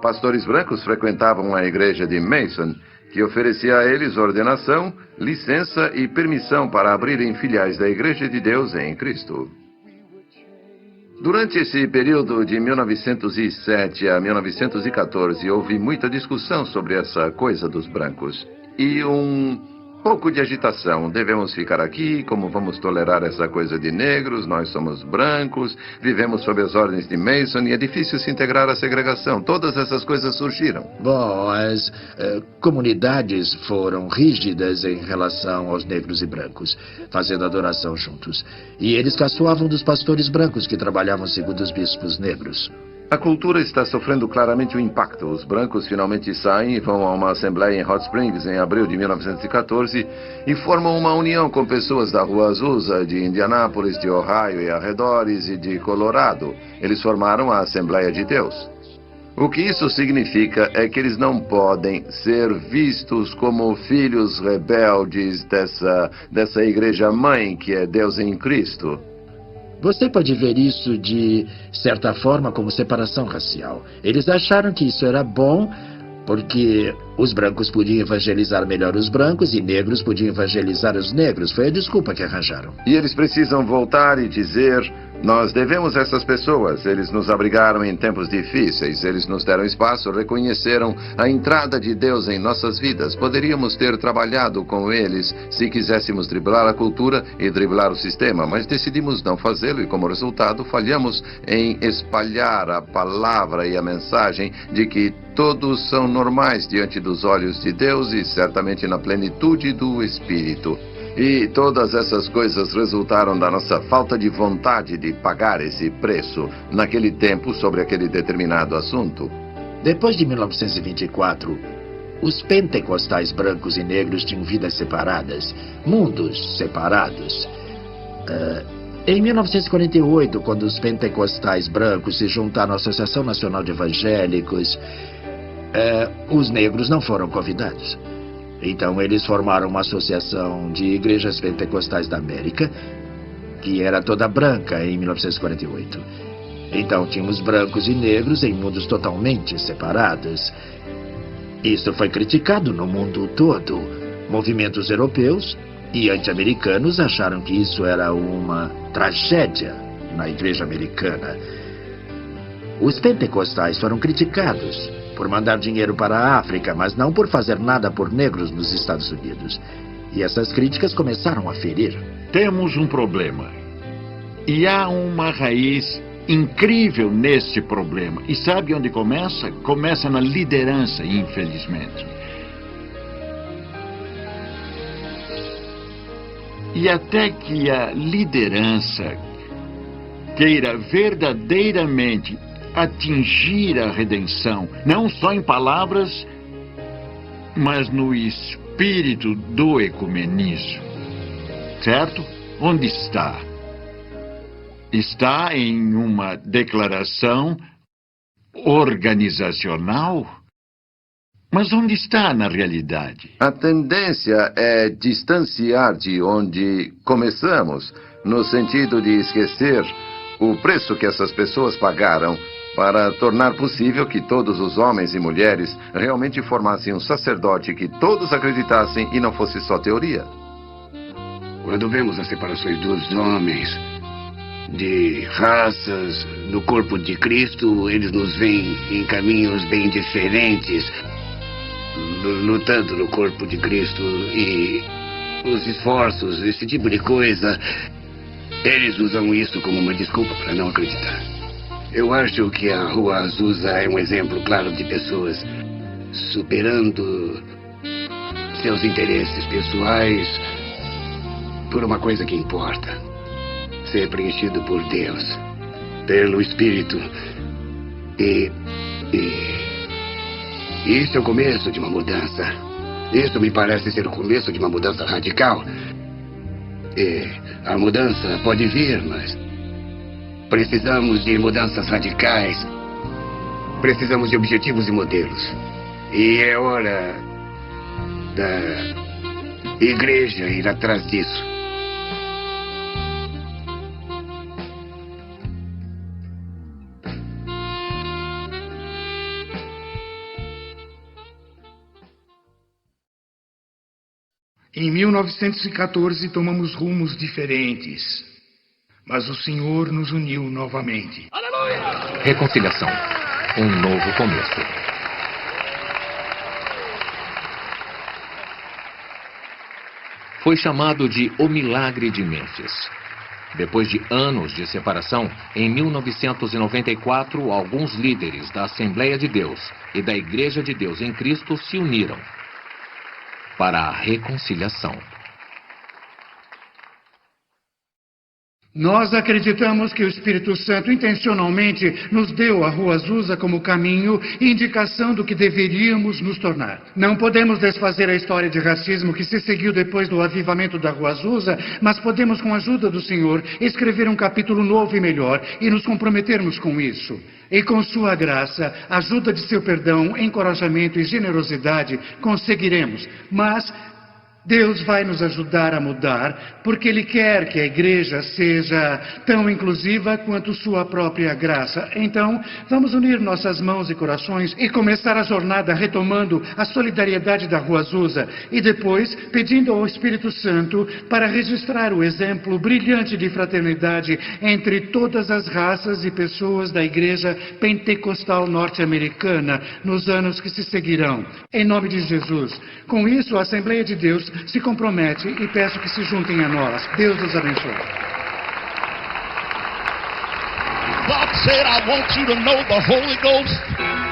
Pastores brancos frequentavam a igreja de Mason, que oferecia a eles ordenação, licença e permissão para abrirem filiais da Igreja de Deus em Cristo. Durante esse período de 1907 a 1914, houve muita discussão sobre essa coisa dos brancos. E pouco de agitação. Devemos ficar aqui? Como vamos tolerar essa coisa de negros? Nós somos brancos, vivemos sob as ordens de Mason e é difícil se integrar à segregação. Todas essas coisas surgiram. Bom, as comunidades foram rígidas em relação aos negros e brancos, fazendo adoração juntos. E eles caçoavam dos pastores brancos que trabalhavam segundo os bispos negros. A cultura está sofrendo claramente o impacto. Os brancos finalmente saem e vão a uma assembleia em Hot Springs em abril de 1914 e formam uma união com pessoas da Rua Azusa, de Indianápolis, de Ohio e arredores e de Colorado. Eles formaram a Assembleia de Deus. O que isso significa é que eles não podem ser vistos como filhos rebeldes dessa igreja-mãe que é Deus em Cristo. Você pode ver isso de certa forma como separação racial. Eles acharam que isso era bom porque os brancos podiam evangelizar melhor os brancos e negros podiam evangelizar os negros. Foi a desculpa que arranjaram. E eles precisam voltar e dizer: nós devemos a essas pessoas. Eles nos abrigaram em tempos difíceis. Eles nos deram espaço, reconheceram a entrada de Deus em nossas vidas. Poderíamos ter trabalhado com eles se quiséssemos driblar a cultura e driblar o sistema, mas decidimos não fazê-lo e, como resultado, falhamos em espalhar a palavra e a mensagem de que todos são normais diante dos olhos de Deus e certamente na plenitude do Espírito. E todas essas coisas resultaram da nossa falta de vontade de pagar esse preço naquele tempo sobre aquele determinado assunto. Depois de 1924, os pentecostais brancos e negros tinham vidas separadas, mundos separados. Em 1948, quando os pentecostais brancos se juntaram à Associação Nacional de Evangélicos, os negros não foram convidados. Então eles formaram uma associação de igrejas pentecostais da América, que era toda branca em 1948. Então tínhamos brancos e negros em mundos totalmente separados. Isso foi criticado no mundo todo. Movimentos europeus e anti-americanos acharam que isso era uma tragédia na igreja americana. Os pentecostais foram criticados por mandar dinheiro para a África, mas não por fazer nada por negros nos Estados Unidos. E essas críticas começaram a ferir. Temos um problema. E há uma raiz incrível nesse problema. E sabe onde começa? Começa na liderança, infelizmente. E até que a liderança queira verdadeiramente atingir a redenção, não só em palavras, mas no espírito do ecumenismo. Certo? Onde está? Está em uma declaração organizacional? Mas onde está na realidade? A tendência é distanciar de onde começamos, no sentido de esquecer o preço que essas pessoas pagaram para tornar possível que todos os homens e mulheres realmente formassem um sacerdote que todos acreditassem e não fosse só teoria. Quando vemos as separações dos homens, de raças, no corpo de Cristo, eles nos veem em caminhos bem diferentes, lutando no corpo de Cristo, e os esforços, esse tipo de coisa, eles usam isso como uma desculpa para não acreditar. Eu acho que a Rua Azusa é um exemplo claro de pessoas superando seus interesses pessoais por uma coisa que importa: ser preenchido por Deus, pelo Espírito. E isso é o começo de uma mudança. Isso me parece ser o começo de uma mudança radical. E a mudança pode vir, mas precisamos de mudanças radicais. Precisamos de objetivos e modelos. E é hora da igreja ir atrás disso. Em 1914 tomamos rumos diferentes, mas o Senhor nos uniu novamente. Reconciliação. Um novo começo. Foi chamado de O Milagre de Mênfis. Depois de anos de separação, em 1994, alguns líderes da Assembleia de Deus e da Igreja de Deus em Cristo se uniram para a reconciliação. Nós acreditamos que o Espírito Santo intencionalmente nos deu a Rua Azusa como caminho e indicação do que deveríamos nos tornar. Não podemos desfazer a história de racismo que se seguiu depois do avivamento da Rua Azusa, mas podemos, com a ajuda do Senhor, escrever um capítulo novo e melhor e nos comprometermos com isso. E com sua graça, ajuda de seu perdão, encorajamento e generosidade, conseguiremos. Mas Deus vai nos ajudar a mudar, porque Ele quer que a igreja seja tão inclusiva quanto sua própria graça. Então, vamos unir nossas mãos e corações e começar a jornada retomando a solidariedade da Rua Azusa e depois pedindo ao Espírito Santo para registrar o exemplo brilhante de fraternidade entre todas as raças e pessoas da igreja pentecostal norte-americana nos anos que se seguirão. Em nome de Jesus. Com isso, a Assembleia de Deus se compromete e peço que se juntem a nós. Deus os abençoe. God said, I want you to know the Holy Ghost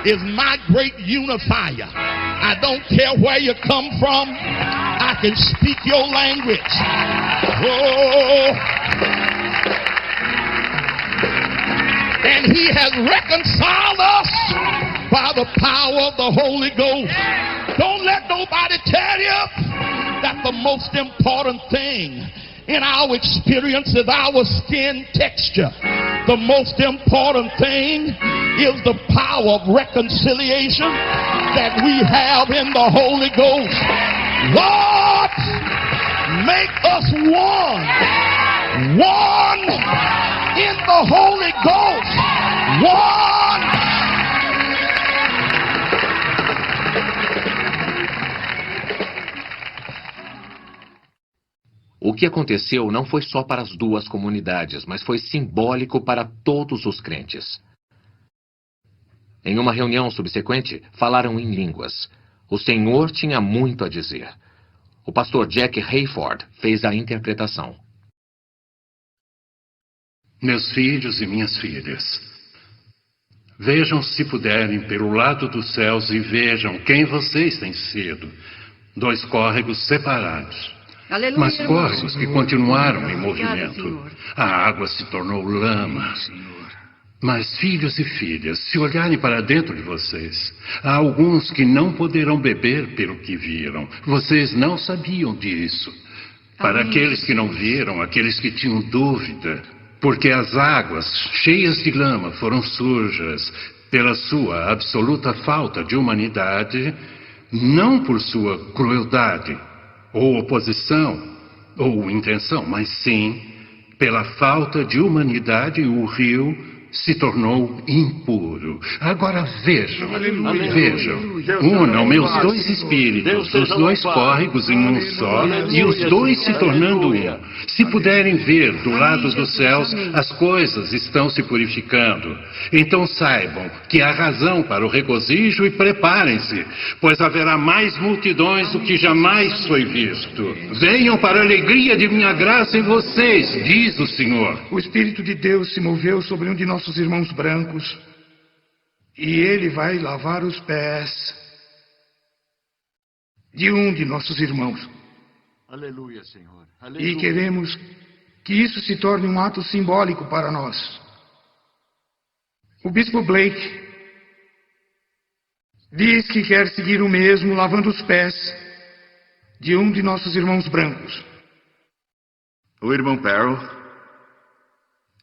is my great unifier. I don't care where you come from. I can speak your language. Oh. And He has reconciled us by the power of the Holy Ghost. Don't let nobody tell you that the most important thing in our experience is our skin texture. The most important thing is the power of reconciliation that we have in the Holy Ghost. Lord, make us one. One in the Holy Ghost. One. O que aconteceu não foi só para as duas comunidades, mas foi simbólico para todos os crentes. Em uma reunião subsequente, falaram em línguas. O Senhor tinha muito a dizer. O pastor Jack Hayford fez a interpretação. Meus filhos e minhas filhas, vejam se puderem pelo lado dos céus e vejam quem vocês têm sido. 2 córregos separados. Aleluia, mas irmão. corpos que continuaram em Obrigada, movimento. Senhor. A água se tornou lama. Mas, filhos e filhas, se olharem para dentro de vocês, há alguns que não poderão beber pelo que viram. Vocês não sabiam disso. Para aqueles que não viram, aqueles que tinham dúvida, porque as águas cheias de lama foram sujas pela sua absoluta falta de humanidade, não por sua crueldade, ou oposição, ou intenção, mas sim pela falta de humanidade, o rio se tornou impuro. Agora vejam, unam meus dois espíritos, os dois córregos em um só, e os dois se tornando um. Se puderem ver do lado dos céus, as coisas estão se purificando. Então saibam que há razão para o regozijo e preparem-se, pois haverá mais multidões do que jamais foi visto. Venham para a alegria de minha graça em vocês, diz o Senhor. O Espírito de Deus se moveu sobre um de nossos irmãos brancos e ele vai lavar os pés de um de nossos irmãos. Aleluia, Senhor. E queremos que isso se torne um ato simbólico para nós. O bispo Blake diz que quer seguir o mesmo lavando os pés de um de nossos irmãos brancos. O irmão Perry,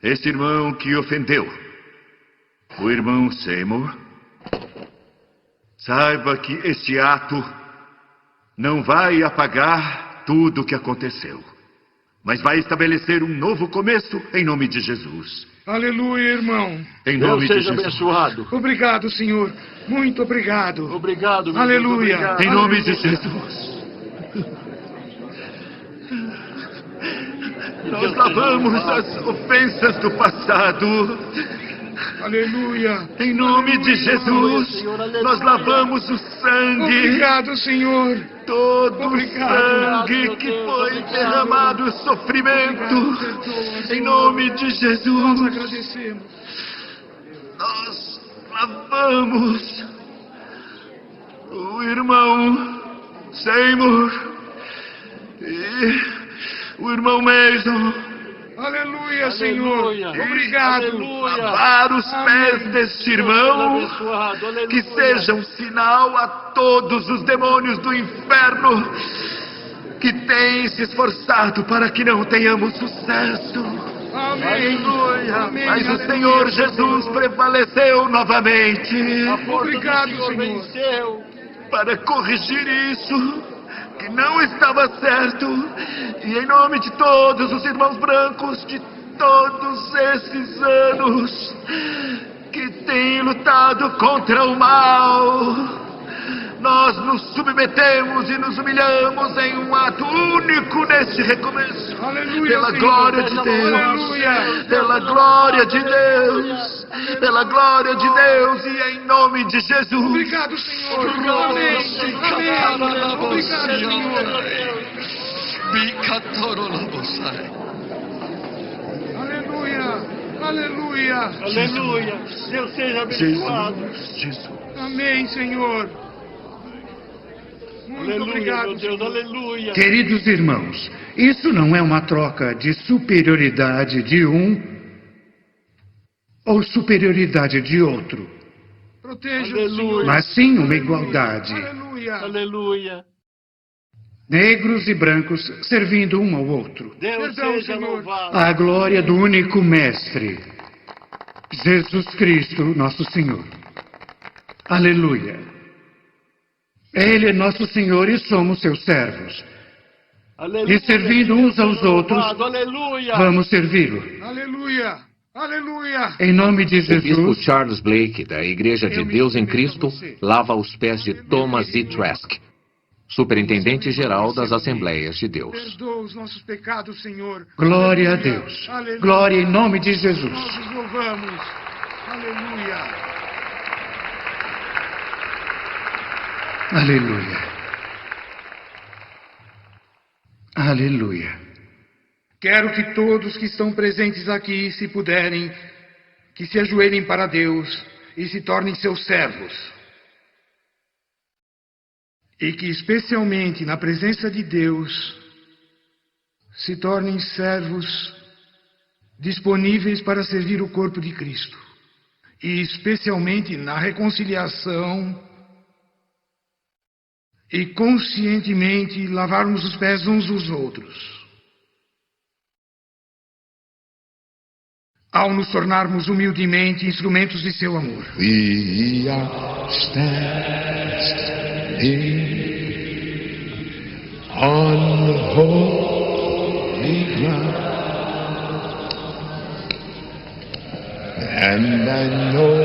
esse irmão que ofendeu o irmão Seymour, saiba que este ato não vai apagar tudo o que aconteceu, mas vai estabelecer um novo começo em nome de Jesus. Aleluia, irmão. Em nome de Jesus. Abençoado. Obrigado, Senhor. Muito obrigado. Obrigado, meu Aleluia. Deus, obrigado. Em nome de Jesus. Nós lavamos as ofensas do passado. Aleluia. Em nome de Jesus, nós lavamos o sangue. Obrigado, Senhor. Todo o sangue que foi derramado, o sofrimento. Em nome de Jesus. Nós agradecemos. Nós lavamos o irmão Seymour e o irmão Mason. Aleluia, Senhor. Obrigado. Aleluia. Lavar os pés deste irmão, Aleluia. que seja um sinal a todos os demônios do inferno que têm se esforçado para que não tenhamos sucesso. Amém. Amém. Mas o Senhor Jesus prevaleceu novamente Obrigado, Senhor. Venceu. para corrigir isso que não estava certo. E em nome de todos os irmãos brancos de todos esses anos que têm lutado contra o mal, nós nos submetemos e nos humilhamos em um ato único neste recomeço. Aleluia, pela Senhor. glória de Deus, Aleluia. pela glória de Deus, pela glória de Deus e em nome de Jesus. Obrigado, Senhor. Amém. Amém. Obrigado, Senhor. Aleluia. Aleluia. Aleluia. Deus seja abençoado. Jesus. Amém, Senhor. Muito Aleluia, obrigado, meu Deus. Senhor. Aleluia. Queridos irmãos, isso não é uma troca de superioridade de um ou superioridade de outro, Proteja o Senhor. mas sim uma igualdade. Aleluia. Aleluia. Negros e brancos servindo um ao outro. Deus seja louvado. A glória do único Mestre, Jesus Cristo, nosso Senhor. Aleluia. Ele é nosso Senhor e somos seus servos. Aleluia. E servindo uns aos outros, Aleluia. vamos servi-lo. Aleluia! Aleluia! Em nome de O bispo Jesus, Charles Blake, da Igreja de Deus em Cristo, lava os pés de Thomas E. Trask, superintendente-geral das Assembleias de Deus. Perdoa os nossos pecados, Senhor. glória a Deus. Aleluia. Glória em nome de Jesus. Nós os louvamos. Aleluia! Aleluia. Aleluia. Quero que todos que estão presentes aqui, se puderem, que se ajoelhem para Deus e se tornem seus servos. E que, especialmente na presença de Deus, se tornem servos disponíveis para servir o corpo de Cristo, e especialmente na reconciliação e conscientemente lavarmos os pés uns dos outros. Ao nos tornarmos humildemente instrumentos de seu amor. We are standing on holy ground, and I know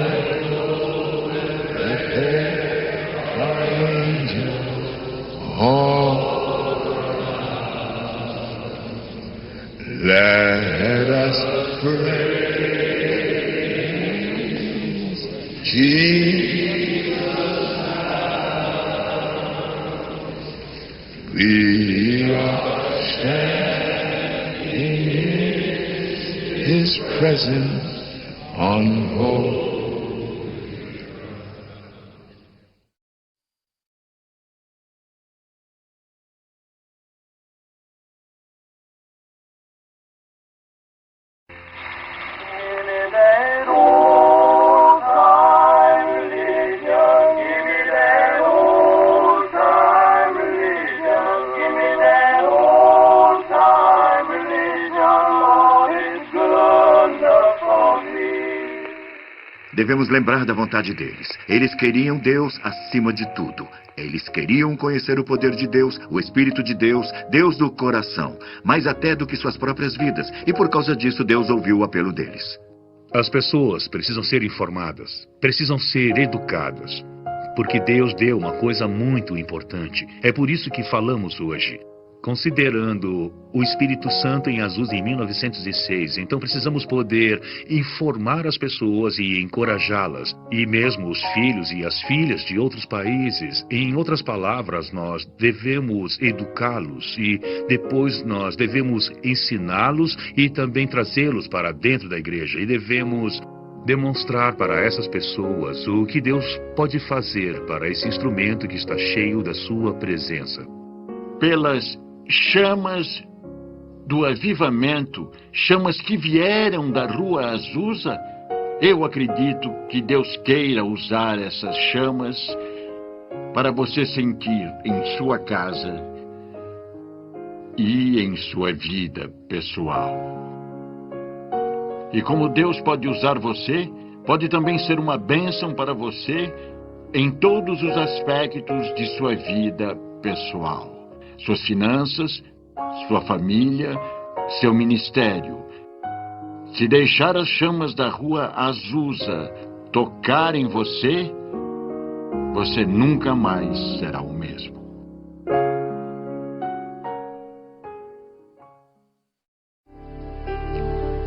that there are angels all around. Let us praise Jesus. We are standing in His presence on holy. Devemos lembrar da vontade deles. Eles queriam Deus acima de tudo. Eles queriam conhecer o poder de Deus, o Espírito de Deus, Deus do coração, mais até do que suas próprias vidas. E por causa disso, Deus ouviu o apelo deles. As pessoas precisam ser informadas, precisam ser educadas, porque Deus deu uma coisa muito importante. É por isso que falamos hoje. Considerando o Espírito Santo em Azusa em 1906, então precisamos poder informar as pessoas e encorajá-las, e mesmo os filhos e as filhas de outros países. Em outras palavras, nós devemos educá-los e depois nós devemos ensiná-los e também trazê-los para dentro da igreja, e devemos demonstrar para essas pessoas o que Deus pode fazer para esse instrumento que está cheio da sua presença. Pelas chamas do avivamento, chamas que vieram da Rua Azusa, eu acredito que Deus queira usar essas chamas para você sentir em sua casa e em sua vida pessoal. E como Deus pode usar você, pode também ser uma bênção para você em todos os aspectos de sua vida pessoal. Suas finanças, sua família, seu ministério. Se deixar as chamas da Rua Azusa tocar em você, você nunca mais será o mesmo.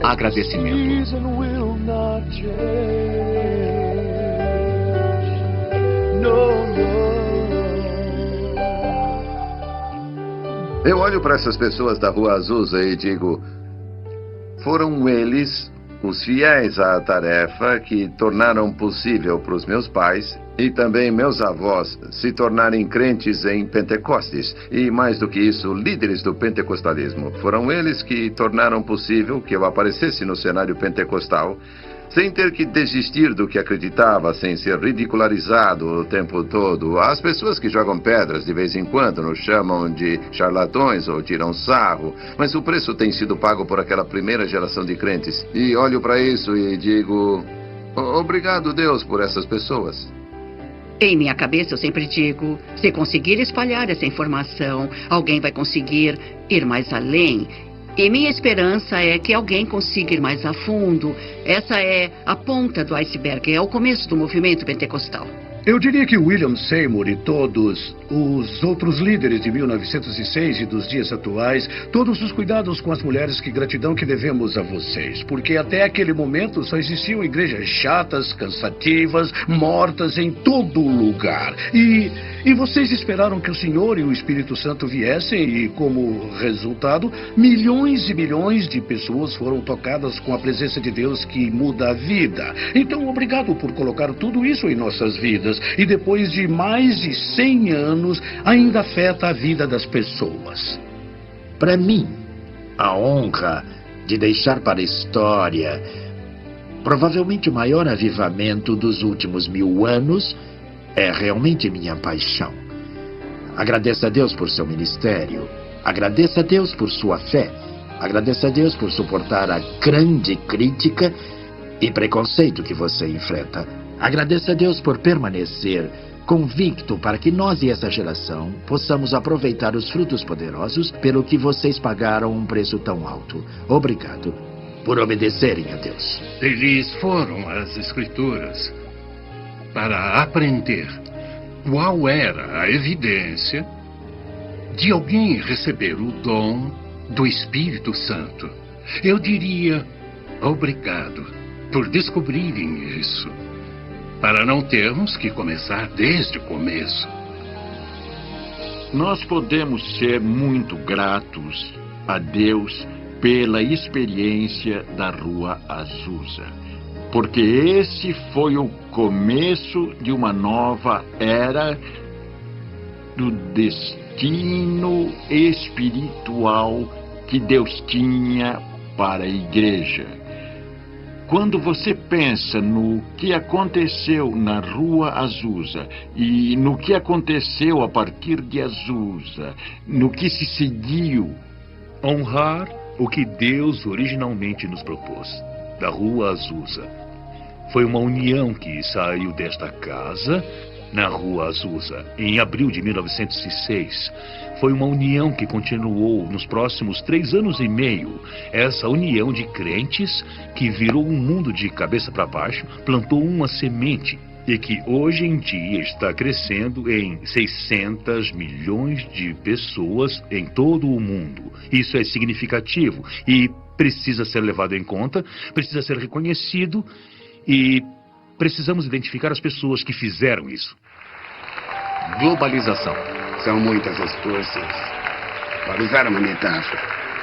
Agradecimento. Eu olho para essas pessoas da Rua Azusa e digo, foram eles, os fiéis à tarefa, que tornaram possível para os meus pais e também meus avós se tornarem crentes em Pentecostes e, mais do que isso, líderes do pentecostalismo. Foram eles que tornaram possível que eu aparecesse no cenário pentecostal sem ter que desistir do que acreditava, sem ser ridicularizado o tempo todo. As pessoas que jogam pedras de vez em quando nos chamam de charlatões ou tiram sarro, mas o preço tem sido pago por aquela primeira geração de crentes. E olho para isso e digo, obrigado, Deus, por essas pessoas. Em minha cabeça eu sempre digo, se conseguir espalhar essa informação, alguém vai conseguir ir mais além. E minha esperança é que alguém consiga ir mais a fundo. Essa é a ponta do iceberg, é o começo do movimento pentecostal. Eu diria que William Seymour e todos os outros líderes de 1906 e dos dias atuais, todos os cuidados com as mulheres, que gratidão que devemos a vocês. Porque até aquele momento só existiam igrejas chatas, cansativas, mortas em todo lugar. E vocês esperaram que o Senhor e o Espírito Santo viessem e, como resultado, milhões e milhões de pessoas foram tocadas com a presença de Deus que muda a vida. Então, obrigado por colocar tudo isso em nossas vidas. E depois de mais de 100 anos, ainda afeta a vida das pessoas. Para mim, a honra de deixar para a história provavelmente o maior avivamento dos últimos 1000 anos é realmente minha paixão. Agradeça a Deus por seu ministério. Agradeça a Deus por sua fé. Agradeça a Deus por suportar a grande crítica e preconceito que você enfrenta. Agradeça a Deus por permanecer convicto para que nós e essa geração possamos aproveitar os frutos poderosos pelo que vocês pagaram um preço tão alto. Obrigado por obedecerem a Deus. Eles foram às Escrituras para aprender qual era a evidência de alguém receber o dom do Espírito Santo. Eu diria obrigado por descobrirem isso, para não termos que começar desde o começo. Nós podemos ser muito gratos a Deus pela experiência da Rua Azusa, porque esse foi o começo de uma nova era do destino espiritual que Deus tinha para a igreja. Quando você pensa no que aconteceu na Rua Azusa e no que aconteceu a partir de Azusa, no que se seguiu, honrar o que Deus originalmente nos propôs, da Rua Azusa. Foi uma união que saiu desta casa, na Rua Azusa, em abril de 1906. Foi uma união que continuou nos próximos 3 anos e meio. Essa união de crentes que virou um mundo de cabeça para baixo, plantou uma semente e que hoje em dia está crescendo em 600 milhões de pessoas em todo o mundo. Isso é significativo e precisa ser levado em conta, precisa ser reconhecido e precisamos identificar as pessoas que fizeram isso. Globalização. São muitas as forças. Para usar uma metáfora,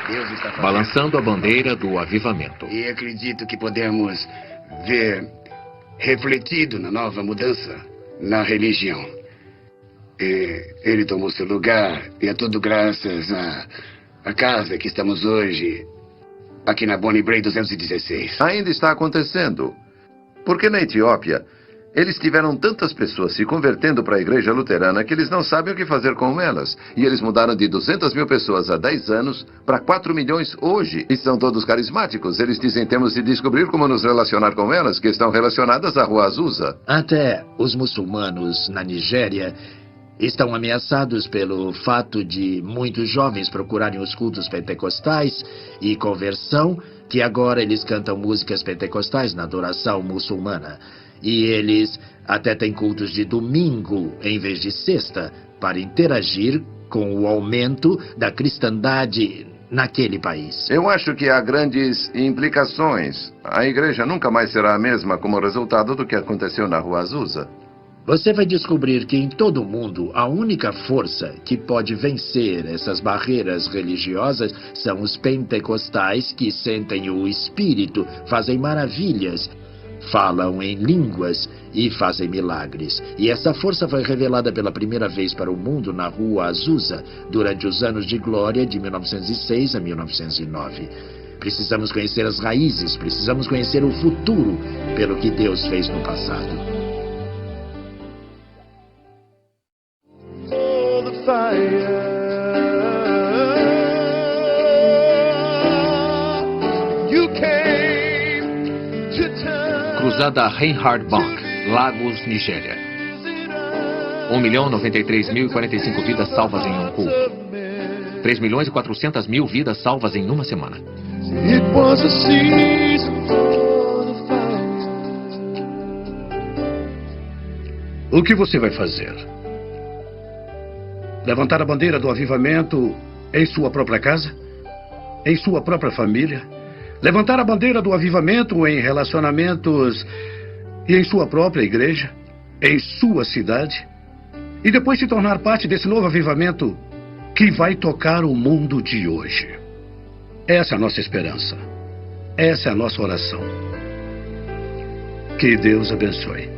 Deus está fazendo... Balançando a bandeira do avivamento. E acredito que podemos ver refletido na nova mudança na religião. Ele tomou seu lugar e é tudo graças à casa que estamos hoje aqui na Bonnie Brae 216. Ainda está acontecendo. Porque na Etiópia, eles tiveram tantas pessoas se convertendo para a igreja luterana que eles não sabem o que fazer com elas. E eles mudaram de 200 mil pessoas há 10 anos para 4 milhões hoje. E são todos carismáticos. Eles dizem temos de descobrir como nos relacionar com elas, que estão relacionadas à Rua Azusa. Até os muçulmanos na Nigéria estão ameaçados pelo fato de muitos jovens procurarem os cultos pentecostais e conversão, que agora eles cantam músicas pentecostais na adoração muçulmana. E eles até têm cultos de domingo em vez de sexta para interagir com o aumento da cristandade naquele país. Eu acho que há grandes implicações. A igreja nunca mais será a mesma como resultado do que aconteceu na Rua Azusa. Você vai descobrir que em todo o mundo a única força que pode vencer essas barreiras religiosas são os pentecostais que sentem o Espírito, fazem maravilhas, falam em línguas e fazem milagres. E essa força foi revelada pela primeira vez para o mundo na Rua Azusa durante os anos de glória de 1906 a 1909. Precisamos conhecer as raízes, precisamos conhecer o futuro pelo que Deus fez no passado. Cruzada Reinhard Bank, Lagos, Nigéria. 1.093.045 vidas salvas em um culto. 3.400.000 vidas salvas em uma semana. O que você vai fazer? Levantar a bandeira do avivamento em sua própria casa? Em sua própria família? Levantar a bandeira do avivamento em relacionamentos e em sua própria igreja? Em sua cidade? E depois se tornar parte desse novo avivamento que vai tocar o mundo de hoje? Essa é a nossa esperança. Essa é a nossa oração. Que Deus abençoe.